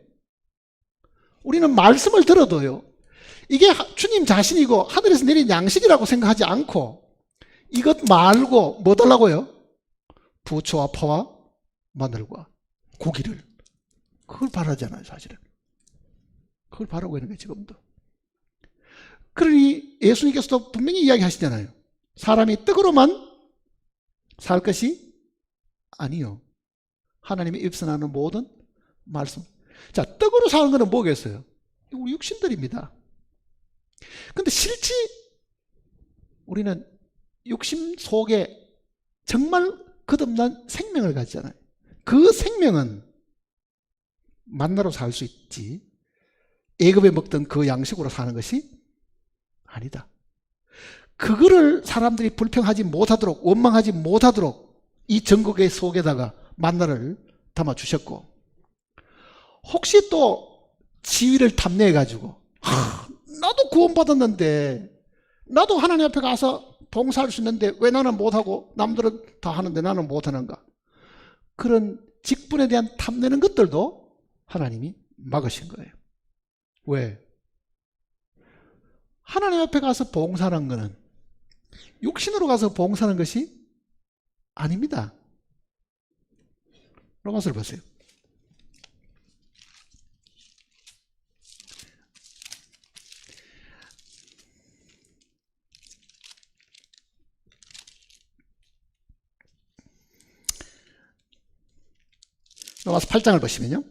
우리는 말씀을 들어도요, 이게 주님 자신이고 하늘에서 내린 양식이라고 생각하지 않고 이것 말고 뭐 달라고요? 부추와 파와 마늘과 고기를, 그걸 바라잖아요. 사실은 그걸 바라고 있는 거예요 지금도. 그러니 예수님께서도 분명히 이야기하시잖아요. 사람이 떡으로만 살 것이 아니요, 하나님의 입에서 나는 모든 말씀. 자, 떡으로 사는 것은 뭐겠어요? 우리 육신들입니다. 근데 실제 우리는 육신 속에 정말 거듭난 생명을 가지잖아요. 그 생명은 만나로 살 수 있지 애굽에 먹던 그 양식으로 사는 것이 아니다. 그거를 사람들이 불평하지 못하도록, 원망하지 못하도록 이 전국의 속에다가 만나를 담아 주셨고, 혹시 또 지위를 탐내해 가지고 나도 구원받았는데, 나도 하나님 앞에 가서 봉사할 수 있는데 왜 나는 못하고 남들은 다 하는데 나는 못하는가, 그런 직분에 대한 탐내는 것들도 하나님이 막으신 거예요. 왜? 하나님 앞에 가서 봉사하는 것은 육신으로 가서 봉사하는 것이 아닙니다. 로마서를 보세요. 로마서 8장을 보시면요,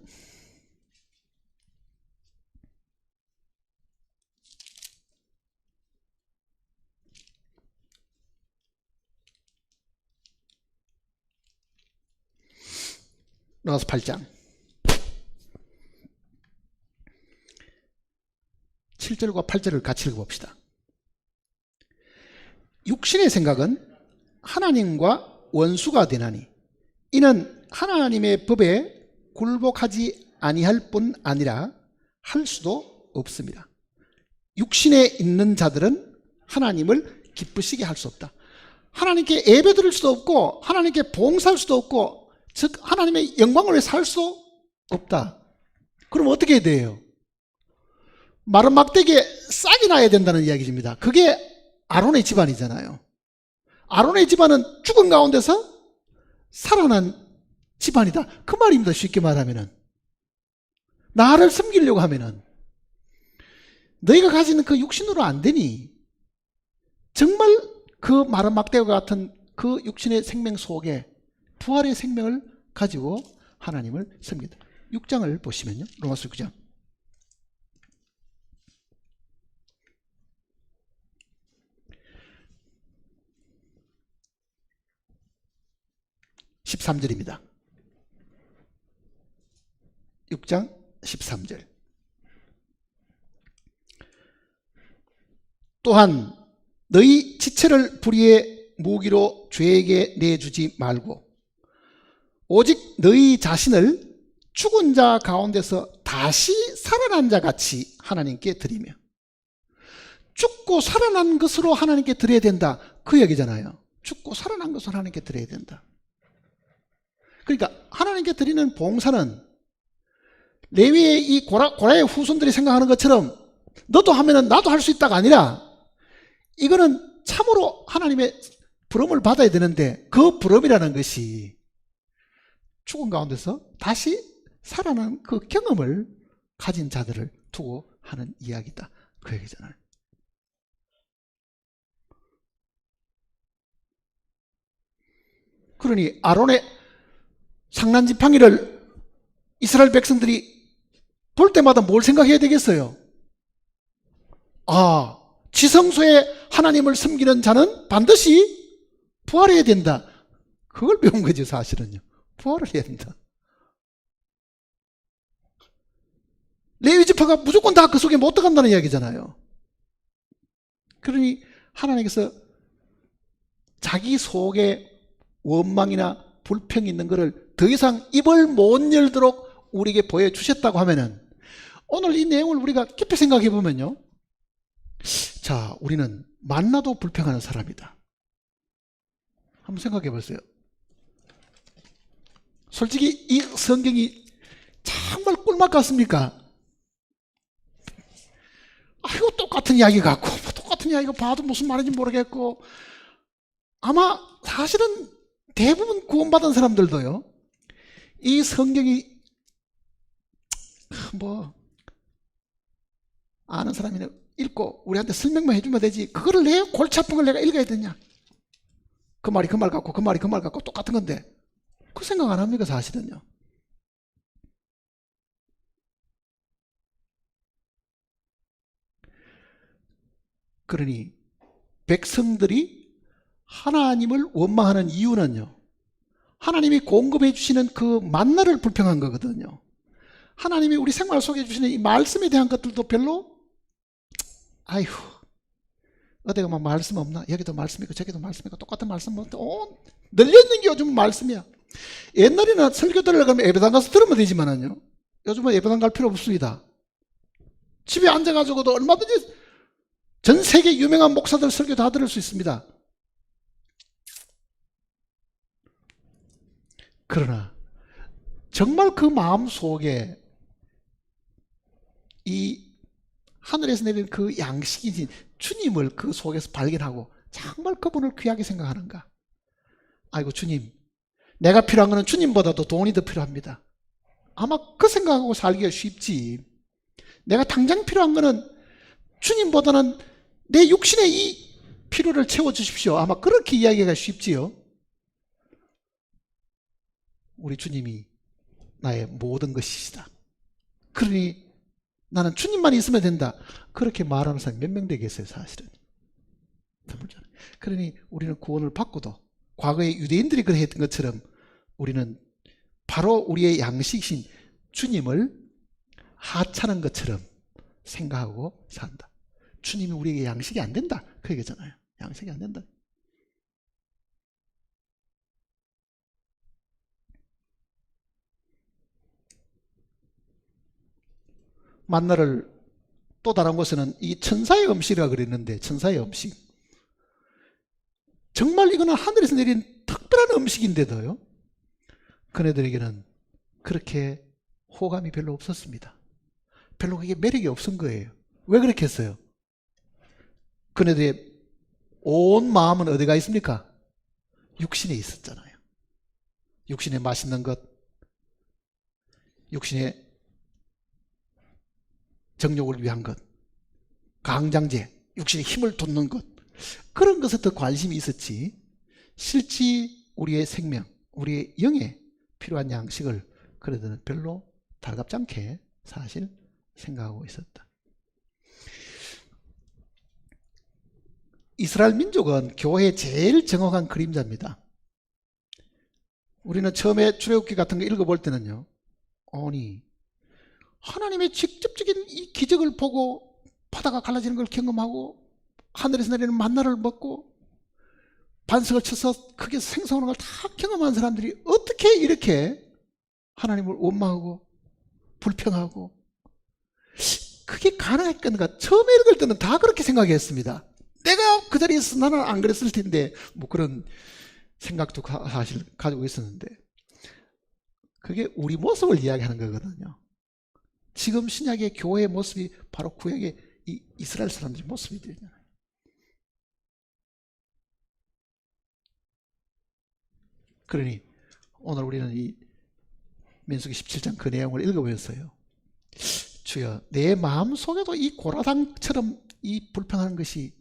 로마서 8장 7절과 8절을 같이 읽어봅시다. 육신의 생각은 하나님과 원수가 되나니 이는 하나님의 법에 굴복하지 아니할 뿐 아니라 할 수도 없습니다. 육신에 있는 자들은 하나님을 기쁘시게 할 수 없다. 하나님께 예배드릴 수도 없고 하나님께 봉사할 수도 없고, 즉 하나님의 영광을 위해 살 수 없다. 그럼 어떻게 해야 돼요? 마른 막대기에 싹이 나야 된다는 이야기입니다. 그게 아론의 집안이잖아요. 아론의 집안은 죽은 가운데서 살아난 집안이다, 그 말입니다. 쉽게 말하면은 나를 섬기려고 하면은 너희가 가지는 그 육신으로 안 되니, 정말 그 마른 막대기와 같은 그 육신의 생명 속에 부활의 생명을 가지고 하나님을 섬긴다. 6장을 보시면요, 로마서 6장 13절입니다. 6장 13절. 또한 너희 지체를 불의의 무기로 죄에게 내주지 말고 오직 너희 자신을 죽은 자 가운데서 다시 살아난 자 같이 하나님께 드리며, 죽고 살아난 것으로 하나님께 드려야 된다, 그 얘기잖아요. 죽고 살아난 것으로 하나님께 드려야 된다. 그러니까 하나님께 드리는 봉사는 레위의 이 고라의 후손들이 생각하는 것처럼 너도 하면은 나도 할 수 있다가 아니라, 이거는 참으로 하나님의 부름을 받아야 되는데, 그 부름이라는 것이 죽은 가운데서 다시 살아난 그 경험을 가진 자들을 두고 하는 이야기다, 그 얘기잖아요. 그러니 아론의 상난지팡이를 이스라엘 백성들이 볼 때마다 뭘 생각해야 되겠어요? 아, 지성소에 하나님을 섬기는 자는 반드시 부활해야 된다, 그걸 배운 거죠. 사실은요, 부활을 해야 된다. 레위 지파가 무조건 다 그 속에 못 들어간다는 이야기잖아요. 그러니 하나님께서 자기 속에 원망이나 불평이 있는 것을 더 이상 입을 못 열도록 우리에게 보여주셨다고 하면은, 오늘 이 내용을 우리가 깊이 생각해 보면요, 자, 우리는 만나도 불평하는 사람이다. 한번 생각해 보세요. 솔직히 이 성경이 정말 꿀맛 같습니까? 아이고, 똑같은 이야기 같고, 똑같은 이야기가 봐도 무슨 말인지 모르겠고, 아마 사실은 대부분 구원받은 사람들도요, 이 성경이 뭐 아는 사람이 읽고 우리한테 설명만 해주면 되지, 그거를 내 골치 아픈 걸 내가 읽어야 되냐, 그 말이 그 말 같고 그 말이 그 말 같고 똑같은 건데, 그 생각 안 합니까? 사실은요. 그러니 백성들이 하나님을 원망하는 이유는요, 하나님이 공급해 주시는 그 만나를 불평한 거거든요. 하나님이 우리 생활 속에 주시는 이 말씀에 대한 것들도 별로, 아이고, 어디가 막 말씀 없나? 여기도 말씀이고 저기도 말씀이고 똑같은 말씀 널려있는 게 요즘 말씀이야. 옛날에는 설교 들으려고 하면 예배당 가서 들으면 되지만은요, 요즘은 예배당 갈 필요 없습니다. 집에 앉아가지고도 얼마든지 전 세계 유명한 목사들 설교 다 들을 수 있습니다. 그러나 정말 그 마음 속에 이 하늘에서 내린 그 양식이신 주님을 그 속에서 발견하고 정말 그분을 귀하게 생각하는가? 아이고, 주님, 내가 필요한 것은 주님보다도 돈이 더 필요합니다. 아마 그 생각하고 살기가 쉽지, 내가 당장 필요한 것은 주님보다는 내 육신의 이 필요를 채워주십시오, 아마 그렇게 이야기가 쉽지요. 우리 주님이 나의 모든 것이시다, 그러니 나는 주님만 있으면 된다, 그렇게 말하는 사람이 몇 명 되겠어요? 사실은. 그러니 우리는 구원을 받고도 과거에 유대인들이 그렇게 했던 것처럼 우리는 바로 우리의 양식이신 주님을 하찮은 것처럼 생각하고 산다. 주님이 우리에게 양식이 안 된다, 그 얘기잖아요. 양식이 안 된다. 만나를 또 다른 곳에는 이 천사의 음식이라고 그랬는데, 천사의 음식, 정말 이거는 하늘에서 내린 특별한 음식인데도요, 그네들에게는 그렇게 호감이 별로 없었습니다. 별로 그게 매력이 없은 거예요. 왜 그렇게 했어요? 그네들의 온 마음은 어디가 있습니까? 육신에 있었잖아요. 육신에 맛있는 것, 육신의 정욕을 위한 것, 강장제, 육신의 힘을 돋는 것, 그런 것에 더 관심이 있었지, 실제 우리의 생명, 우리의 영에 필요한 양식을 그들은 별로 달갑지 않게 사실 생각하고 있었다. 이스라엘 민족은 교회의 제일 정확한 그림자입니다. 우리는 처음에 출애굽기 같은 거 읽어볼 때는요, 아니 하나님의 직접적인 이 기적을 보고 바다가 갈라지는 걸 경험하고 하늘에서 내리는 만나를 먹고 반석을 쳐서 크게 생성하는 걸 다 경험한 사람들이 어떻게 이렇게 하나님을 원망하고 불평하고 그게 가능했겠는가? 처음에 읽을 때는 다 그렇게 생각했습니다. 내가 그 자리에 있어서 나는 안 그랬을 텐데 뭐 그런 생각도 사실 가지고 있었는데, 그게 우리 모습을 이야기하는 거거든요. 지금 신약의 교회의 모습이 바로 구약의 이 이스라엘 사람들의 모습이 되잖아요. 그러니 오늘 우리는 이 민수기 17장 그 내용을 읽어보면서요, 주여 내 마음속에도 이 고라당처럼 이 불평하는 것이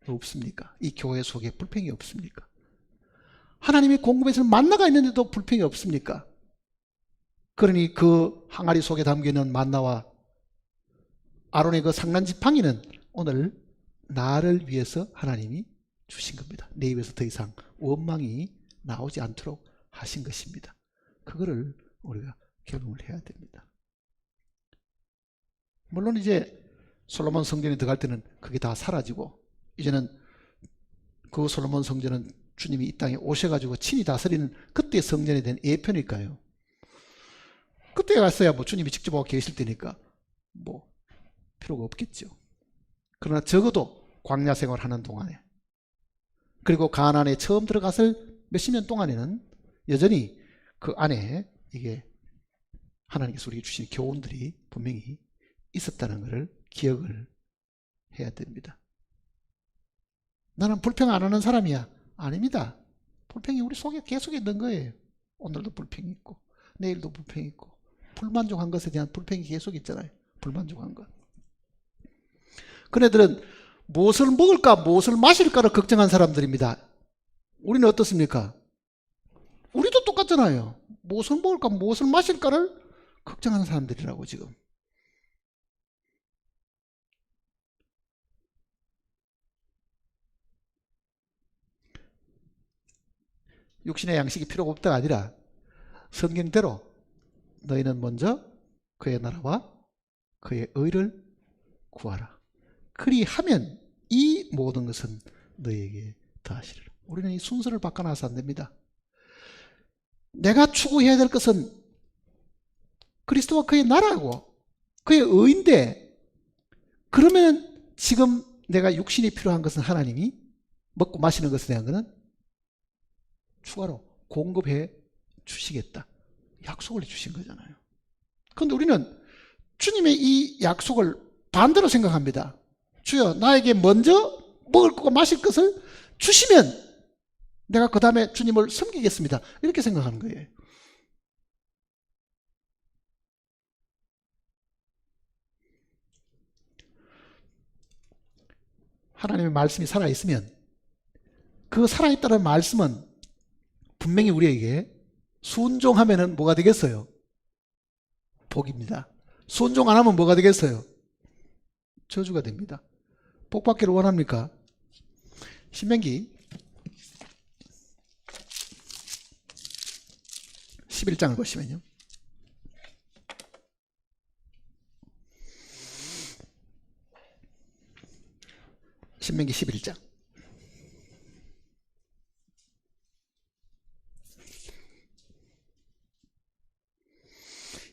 없습니까? 이 교회 속에 불평이 없습니까? 하나님이 공급해서는 만나가 있는데도 불평이 없습니까? 그러니 그 항아리 속에 담겨있는 만나와 아론의 그 상란 지팡이는 오늘 나를 위해서 하나님이 주신 겁니다. 내 입에서 더 이상 원망이 나오지 않도록 하신 것입니다. 그거를 우리가 경험을 해야 됩니다. 물론 이제 솔로몬 성전에 들어갈 때는 그게 다 사라지고 이제는 그 솔로몬 성전은 주님이 이 땅에 오셔가지고 친히 다스리는 그때 성전에 대한 예표니까요. 그때 갔어야 뭐 주님이 직접 오고 계실 때니까 뭐 필요가 없겠죠. 그러나 적어도 광야 생활하는 동안에, 그리고 가나안에 처음 들어갔을 몇십 년 동안에는 여전히 그 안에 이게 하나님께서 우리에게 주신 교훈들이 분명히 있었다는 것을 기억을 해야 됩니다. 나는 불평 안 하는 사람이야. 아닙니다. 불평이 우리 속에 계속 있는 거예요. 오늘도 불평이 있고 내일도 불평이 있고 불만족한 것에 대한 불평이 계속 있잖아요. 불만족한 것. 그네들은 무엇을 먹을까 무엇을 마실까를 걱정한 사람들입니다. 우리는 어떻습니까? 우리도 똑같잖아요. 무엇을 먹을까 무엇을 마실까를 걱정하는 사람들이라고 지금. 육신의 양식이 필요가 없다가 아니라 성경대로 너희는 먼저 그의 나라와 그의 의를 구하라. 그리하면 이 모든 것은 너희에게 더하시리라. 우리는 이 순서를 바꿔놔서 안 됩니다. 내가 추구해야 될 것은 그리스도와 그의 나라고 그의 의인데, 그러면 지금 내가 육신이 필요한 것은 하나님이 먹고 마시는 것에 대한 것은 추가로 공급해 주시겠다. 약속을 해주신 거잖아요. 그런데 우리는 주님의 이 약속을 반대로 생각합니다. 주여 나에게 먼저 먹을 거고 마실 것을 주시면 내가 그 다음에 주님을 섬기겠습니다. 이렇게 생각하는 거예요. 하나님의 말씀이 살아있으면 그 살아있다는 말씀은 분명히 우리에게 순종하면 뭐가 되겠어요? 복입니다. 순종 안 하면 뭐가 되겠어요? 저주가 됩니다. 복 받기를 원합니까? 신명기 11장을 보시면요. 신명기 11장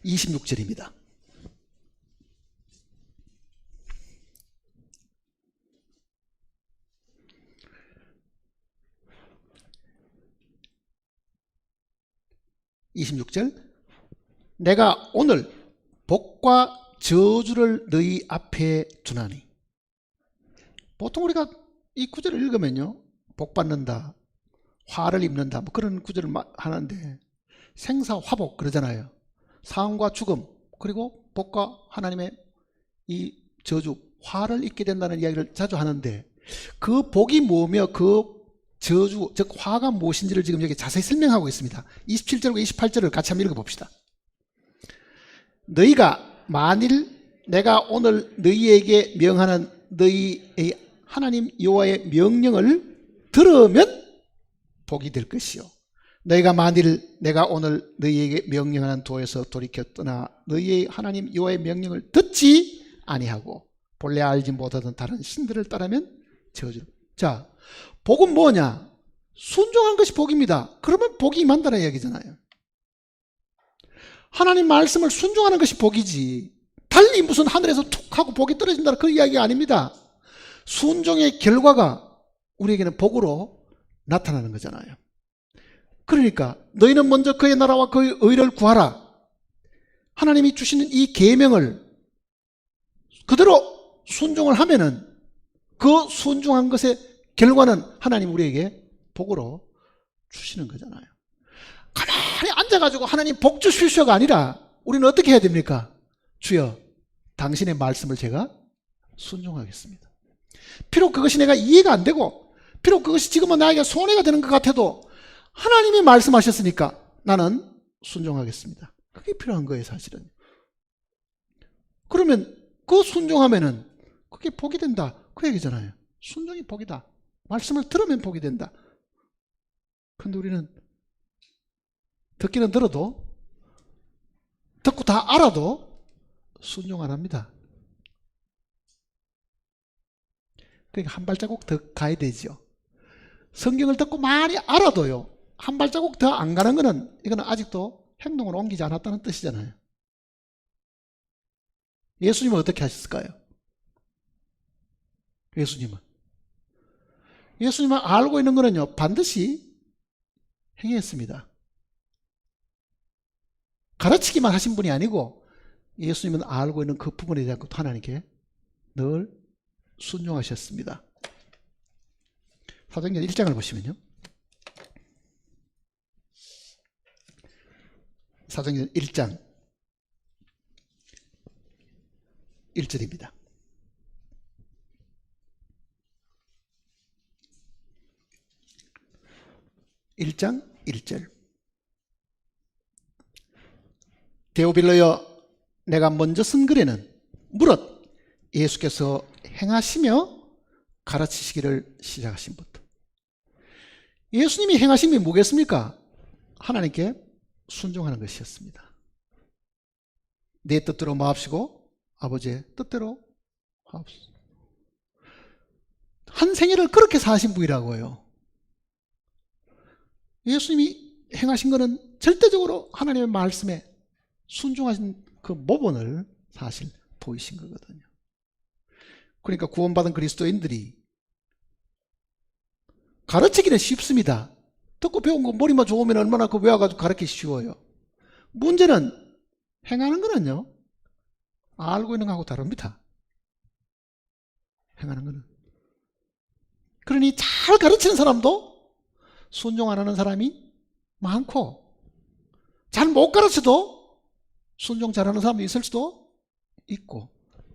26절입니다. 내가 오늘 복과 저주를 너희 앞에 두나니. 보통 우리가 이 구절을 읽으면요, 복 받는다, 화를 입는다, 뭐 그런 구절을 하는데 생사화복 그러잖아요. 사함과 죽음, 그리고 복과 하나님의 이 저주, 화를 입게 된다는 이야기를 자주 하는데, 그 복이 뭐며 그 저주, 즉 화가 무엇인지를 지금 여기 자세히 설명하고 있습니다. 27절과 28절을 같이 한번 읽어봅시다. 너희가 만일 내가 오늘 너희에게 명하는 너희의 하나님 여호와의 명령을 들으면 복이 될 것이요, 너희가 만일 내가 오늘 너희에게 명령하는 도에서 돌이켜 떠나 너희의 하나님 여호와의 명령을 듣지 아니하고 본래 알지 못하던 다른 신들을 따르면 저주를. 자, 복은 뭐냐? 순종한 것이 복입니다. 그러면 복이 임한다는 이야기잖아요. 하나님 말씀을 순종하는 것이 복이지, 달리 무슨 하늘에서 툭 하고 복이 떨어진다는 그 이야기가 아닙니다. 순종의 결과가 우리에게는 복으로 나타나는 거잖아요. 그러니까 너희는 먼저 그의 나라와 그의 의를 구하라. 하나님이 주시는 이 계명을 그대로 순종을 하면은 그 순종한 것의 결과는 하나님 우리에게 복으로 주시는 거잖아요. 가만히 앉아가지고 하나님 복 주십시오가 아니라 우리는 어떻게 해야 됩니까? 주여, 당신의 말씀을 제가 순종하겠습니다. 비록 그것이 내가 이해가 안 되고 비록 그것이 지금은 나에게 손해가 되는 것 같아도 하나님이 말씀하셨으니까 나는 순종하겠습니다. 그게 필요한 거예요, 사실은. 그러면 그 순종하면은 그게 복이 된다, 그 얘기잖아요. 순종이 복이다. 말씀을 들으면 복이 된다. 근데 우리는 듣기는 들어도, 듣고 다 알아도 순종 안 합니다. 그러니까 한 발자국 더 가야 되죠. 성경을 듣고 많이 알아도요, 한 발자국 더 안 가는 거는 이거는 아직도 행동을 옮기지 않았다는 뜻이잖아요. 예수님은 어떻게 하셨을까요? 예수님은 알고 있는 거는요, 반드시 행했습니다. 가르치기만 하신 분이 아니고 예수님은 알고 있는 그 부분에 대한 것도 하나님께 늘 순종하셨습니다. 사도행전 1장을 보시면요, 사도행전 1장 1절입니다. 1장 1절. 데오빌로여, 내가 먼저 쓴 글에는 무릇 예수께서 행하시며 가르치시기를 시작하신 부터. 예수님이 행하신 게 뭐겠습니까? 하나님께 순종하는 것이었습니다. 내 뜻대로 마옵시고 아버지의 뜻대로 하옵소서. 한 생애를 그렇게 사신 분이라고요. 예수님이 행하신 것은 절대적으로 하나님의 말씀에 순종하신 그 모본을 사실 보이신 거거든요. 그러니까 구원받은 그리스도인들이 가르치기는 쉽습니다. 듣고 배운 거 머리만 좋으면 얼마나 그 외워가지고 가르치기 쉬워요. 문제는 행하는 거는요, 알고 있는 거하고 다릅니다. 행하는 거는. 그러니 잘 가르치는 사람도 순종 안 하는 사람이 많고, 잘 못 가르쳐도 순종 잘하는 사람이 있을 수도 있고,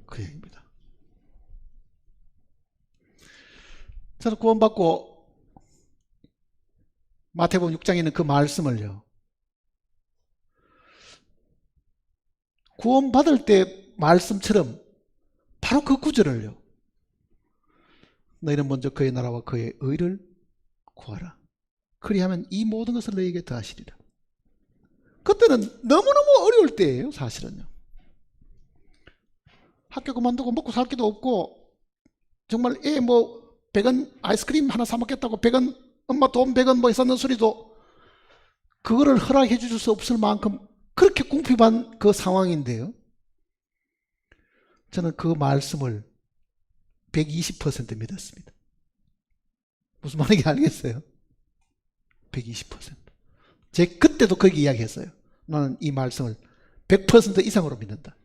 그 얘기입니다. 저는 구원받고 마태복음 6장에 있는 그 말씀을요, 구원받을 때 말씀처럼 바로 그 구절을요, 너희는 먼저 그의 나라와 그의 의를 구하라. 그리하면 이 모든 것을 너희에게 더하시리라. 그때는 너무너무 어려울 때예요, 사실은요. 학교 그만두고 먹고 살 게도 없고, 정말 애 뭐 100원 아이스크림 하나 사 먹겠다고 100원, 엄마 돈 100원 뭐 있었는 소리도 그거를 허락해 줄 수 없을 만큼 그렇게 궁핍한 그 상황인데요, 저는 그 말씀을 120% 믿었습니다. 무슨 말인지 알겠어요? 120%. 제 그때도 그렇게 이야기했어요. 나는 이 말씀을 100% 이상으로 믿는다.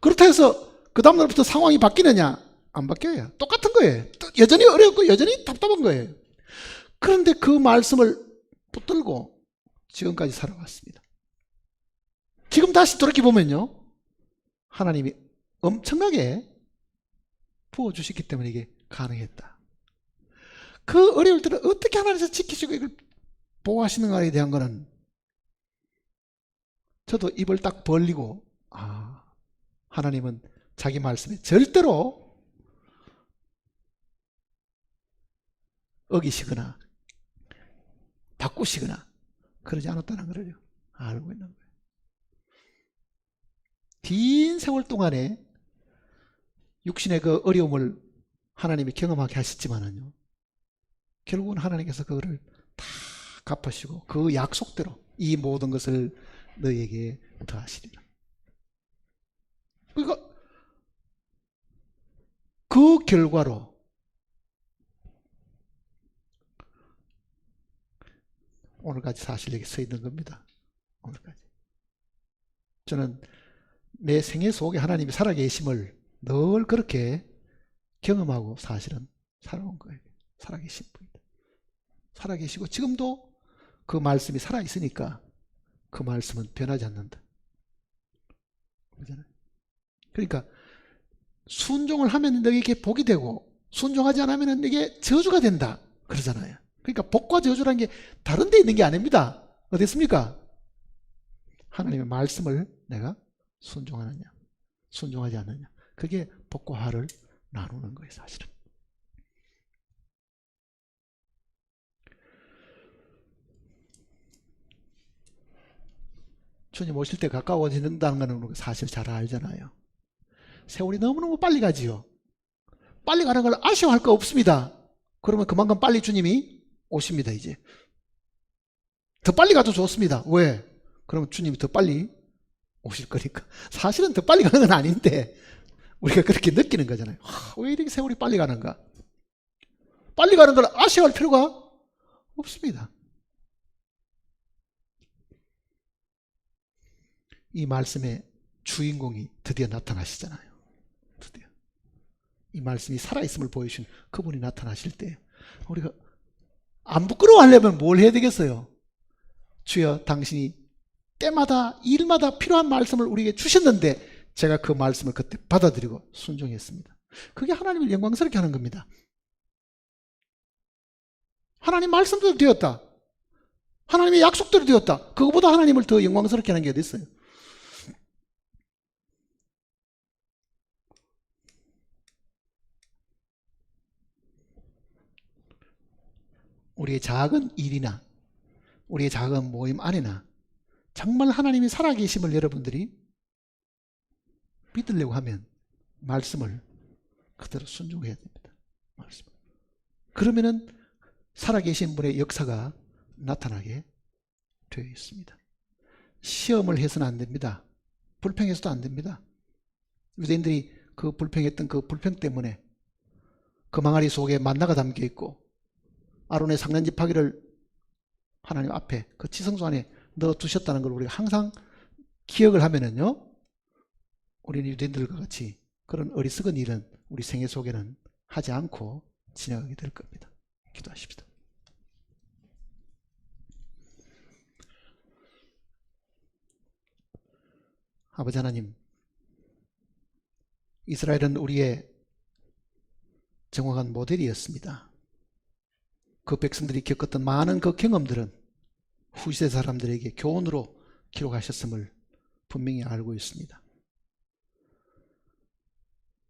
그렇다 해서 그 다음날부터 상황이 바뀌느냐? 안 바뀌어요. 똑같은 거예요. 여전히 어렵고 여전히 답답한 거예요. 그런데 그 말씀을 붙들고 지금까지 살아왔습니다. 지금 다시 돌이켜보면요, 하나님이 엄청나게 부어주셨기 때문에 이게 가능했다. 그 어려울 때는 어떻게 하나님께서 지키시고 이걸 보호하시는가에 대한 거는 저도 입을 딱 벌리고, 하나님은 자기 말씀에 절대로 어기시거나 바꾸시거나 그러지 않았다는 걸 알고 있는 거예요. 긴 세월 동안에 육신의 그 어려움을 하나님이 경험하게 하셨지만은요, 결국은 하나님께서 그거를 다 갚으시고 그 약속대로 이 모든 것을 너에게 더하시리라. 그러니까 그 결과로 오늘까지 사실 여기 서 있는 겁니다. 오늘까지. 저는 내 생애 속에 하나님이 살아계심을 늘 그렇게 경험하고 사실은 살아온 거예요. 살아계신 분이다. 살아계시고 지금도 그 말씀이 살아있으니까 그 말씀은 변하지 않는다. 그렇잖아요. 그러니까 순종을 하면 너에게 복이 되고 순종하지 않으면 너에게 저주가 된다. 그러잖아요. 그러니까 복과 저주라는 게 다른 데 있는 게 아닙니다. 어디 있습니까? 하나님의 말씀을 내가 순종하느냐 순종하지 않느냐, 그게 복과 화를 나누는 거예요. 사실은. 주님 오실 때 가까워진다는 것은 사실 잘 알잖아요. 세월이 너무너무 빨리 가지요. 빨리 가는 걸 아쉬워할 거 없습니다. 그러면 그만큼 빨리 주님이 오십니다. 이제 더 빨리 가도 좋습니다. 왜? 그러면 주님이 더 빨리 오실 거니까. 사실은 더 빨리 가는 건 아닌데 우리가 그렇게 느끼는 거잖아요. 왜 이렇게 세월이 빨리 가는가? 빨리 가는 걸 아쉬워할 필요가 없습니다. 이 말씀의 주인공이 드디어 나타나시잖아요. 드디어 이 말씀이 살아있음을 보여주신 그분이 나타나실 때 우리가 안 부끄러워하려면 뭘 해야 되겠어요? 주여 당신이 때마다 일마다 필요한 말씀을 우리에게 주셨는데 제가 그 말씀을 그때 받아들이고 순종했습니다. 그게 하나님을 영광스럽게 하는 겁니다. 하나님 말씀대로 되었다. 하나님의 약속대로 되었다. 그거보다 하나님을 더 영광스럽게 하는 게 어디 있어요? 우리의 작은 일이나 우리의 작은 모임 안에나 정말 하나님이 살아계심을 여러분들이 믿으려고 하면 말씀을 그대로 순종해야 됩니다. 말씀. 그러면은 살아계신 분의 역사가 나타나게 되어 있습니다. 시험을 해서는 안 됩니다. 불평해서도 안 됩니다. 유대인들이 그 불평했던 그 불평 때문에 그 망아리 속에 만나가 담겨 있고 아론의 상단지팡이를 하나님 앞에 그 지성소 안에 넣어두셨다는 걸 우리가 항상 기억을 하면은요, 우리는 유대인들과 같이 그런 어리석은 일은 우리 생애 속에는 하지 않고 지나가게 될 겁니다. 기도하십시다. 아버지 하나님, 이스라엘은 우리의 정확한 모델이었습니다. 그 백성들이 겪었던 많은 그 경험들은 후시대 사람들에게 교훈으로 기록하셨음을 분명히 알고 있습니다.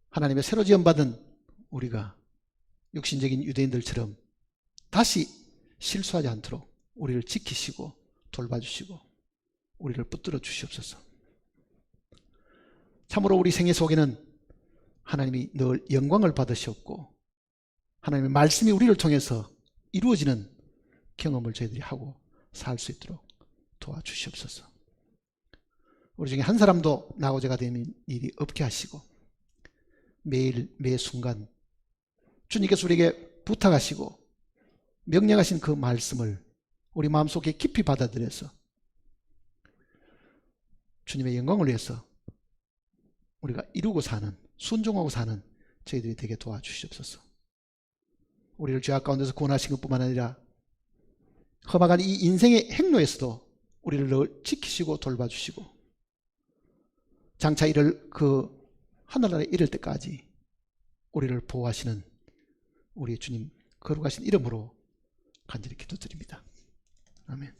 하나님의 새로 지음받은 우리가 육신적인 유대인들처럼 다시 실수하지 않도록 우리를 지키시고 돌봐주시고 우리를 붙들어 주시옵소서. 참으로 우리 생애 속에는 하나님이 늘 영광을 받으셨고 하나님의 말씀이 우리를 통해서 이루어지는 경험을 저희들이 하고 살 수 있도록 도와주시옵소서. 우리 중에 한 사람도 낙오자가 되는 일이 없게 하시고 매일 매 순간 주님께서 우리에게 부탁하시고 명령하신 그 말씀을 우리 마음속에 깊이 받아들여서 주님의 영광을 위해서 우리가 이루고 사는, 순종하고 사는 저희들이 되게 도와주시옵소서. 우리를 죄악 가운데서 구원하신 것뿐만 아니라 험악한 이 인생의 행로에서도 우리를 늘 지키시고 돌봐주시고 장차 이를 그 하늘나라에 이를 때까지 우리를 보호하시는 우리 주님 거룩하신 이름으로 간절히 기도드립니다. 아멘.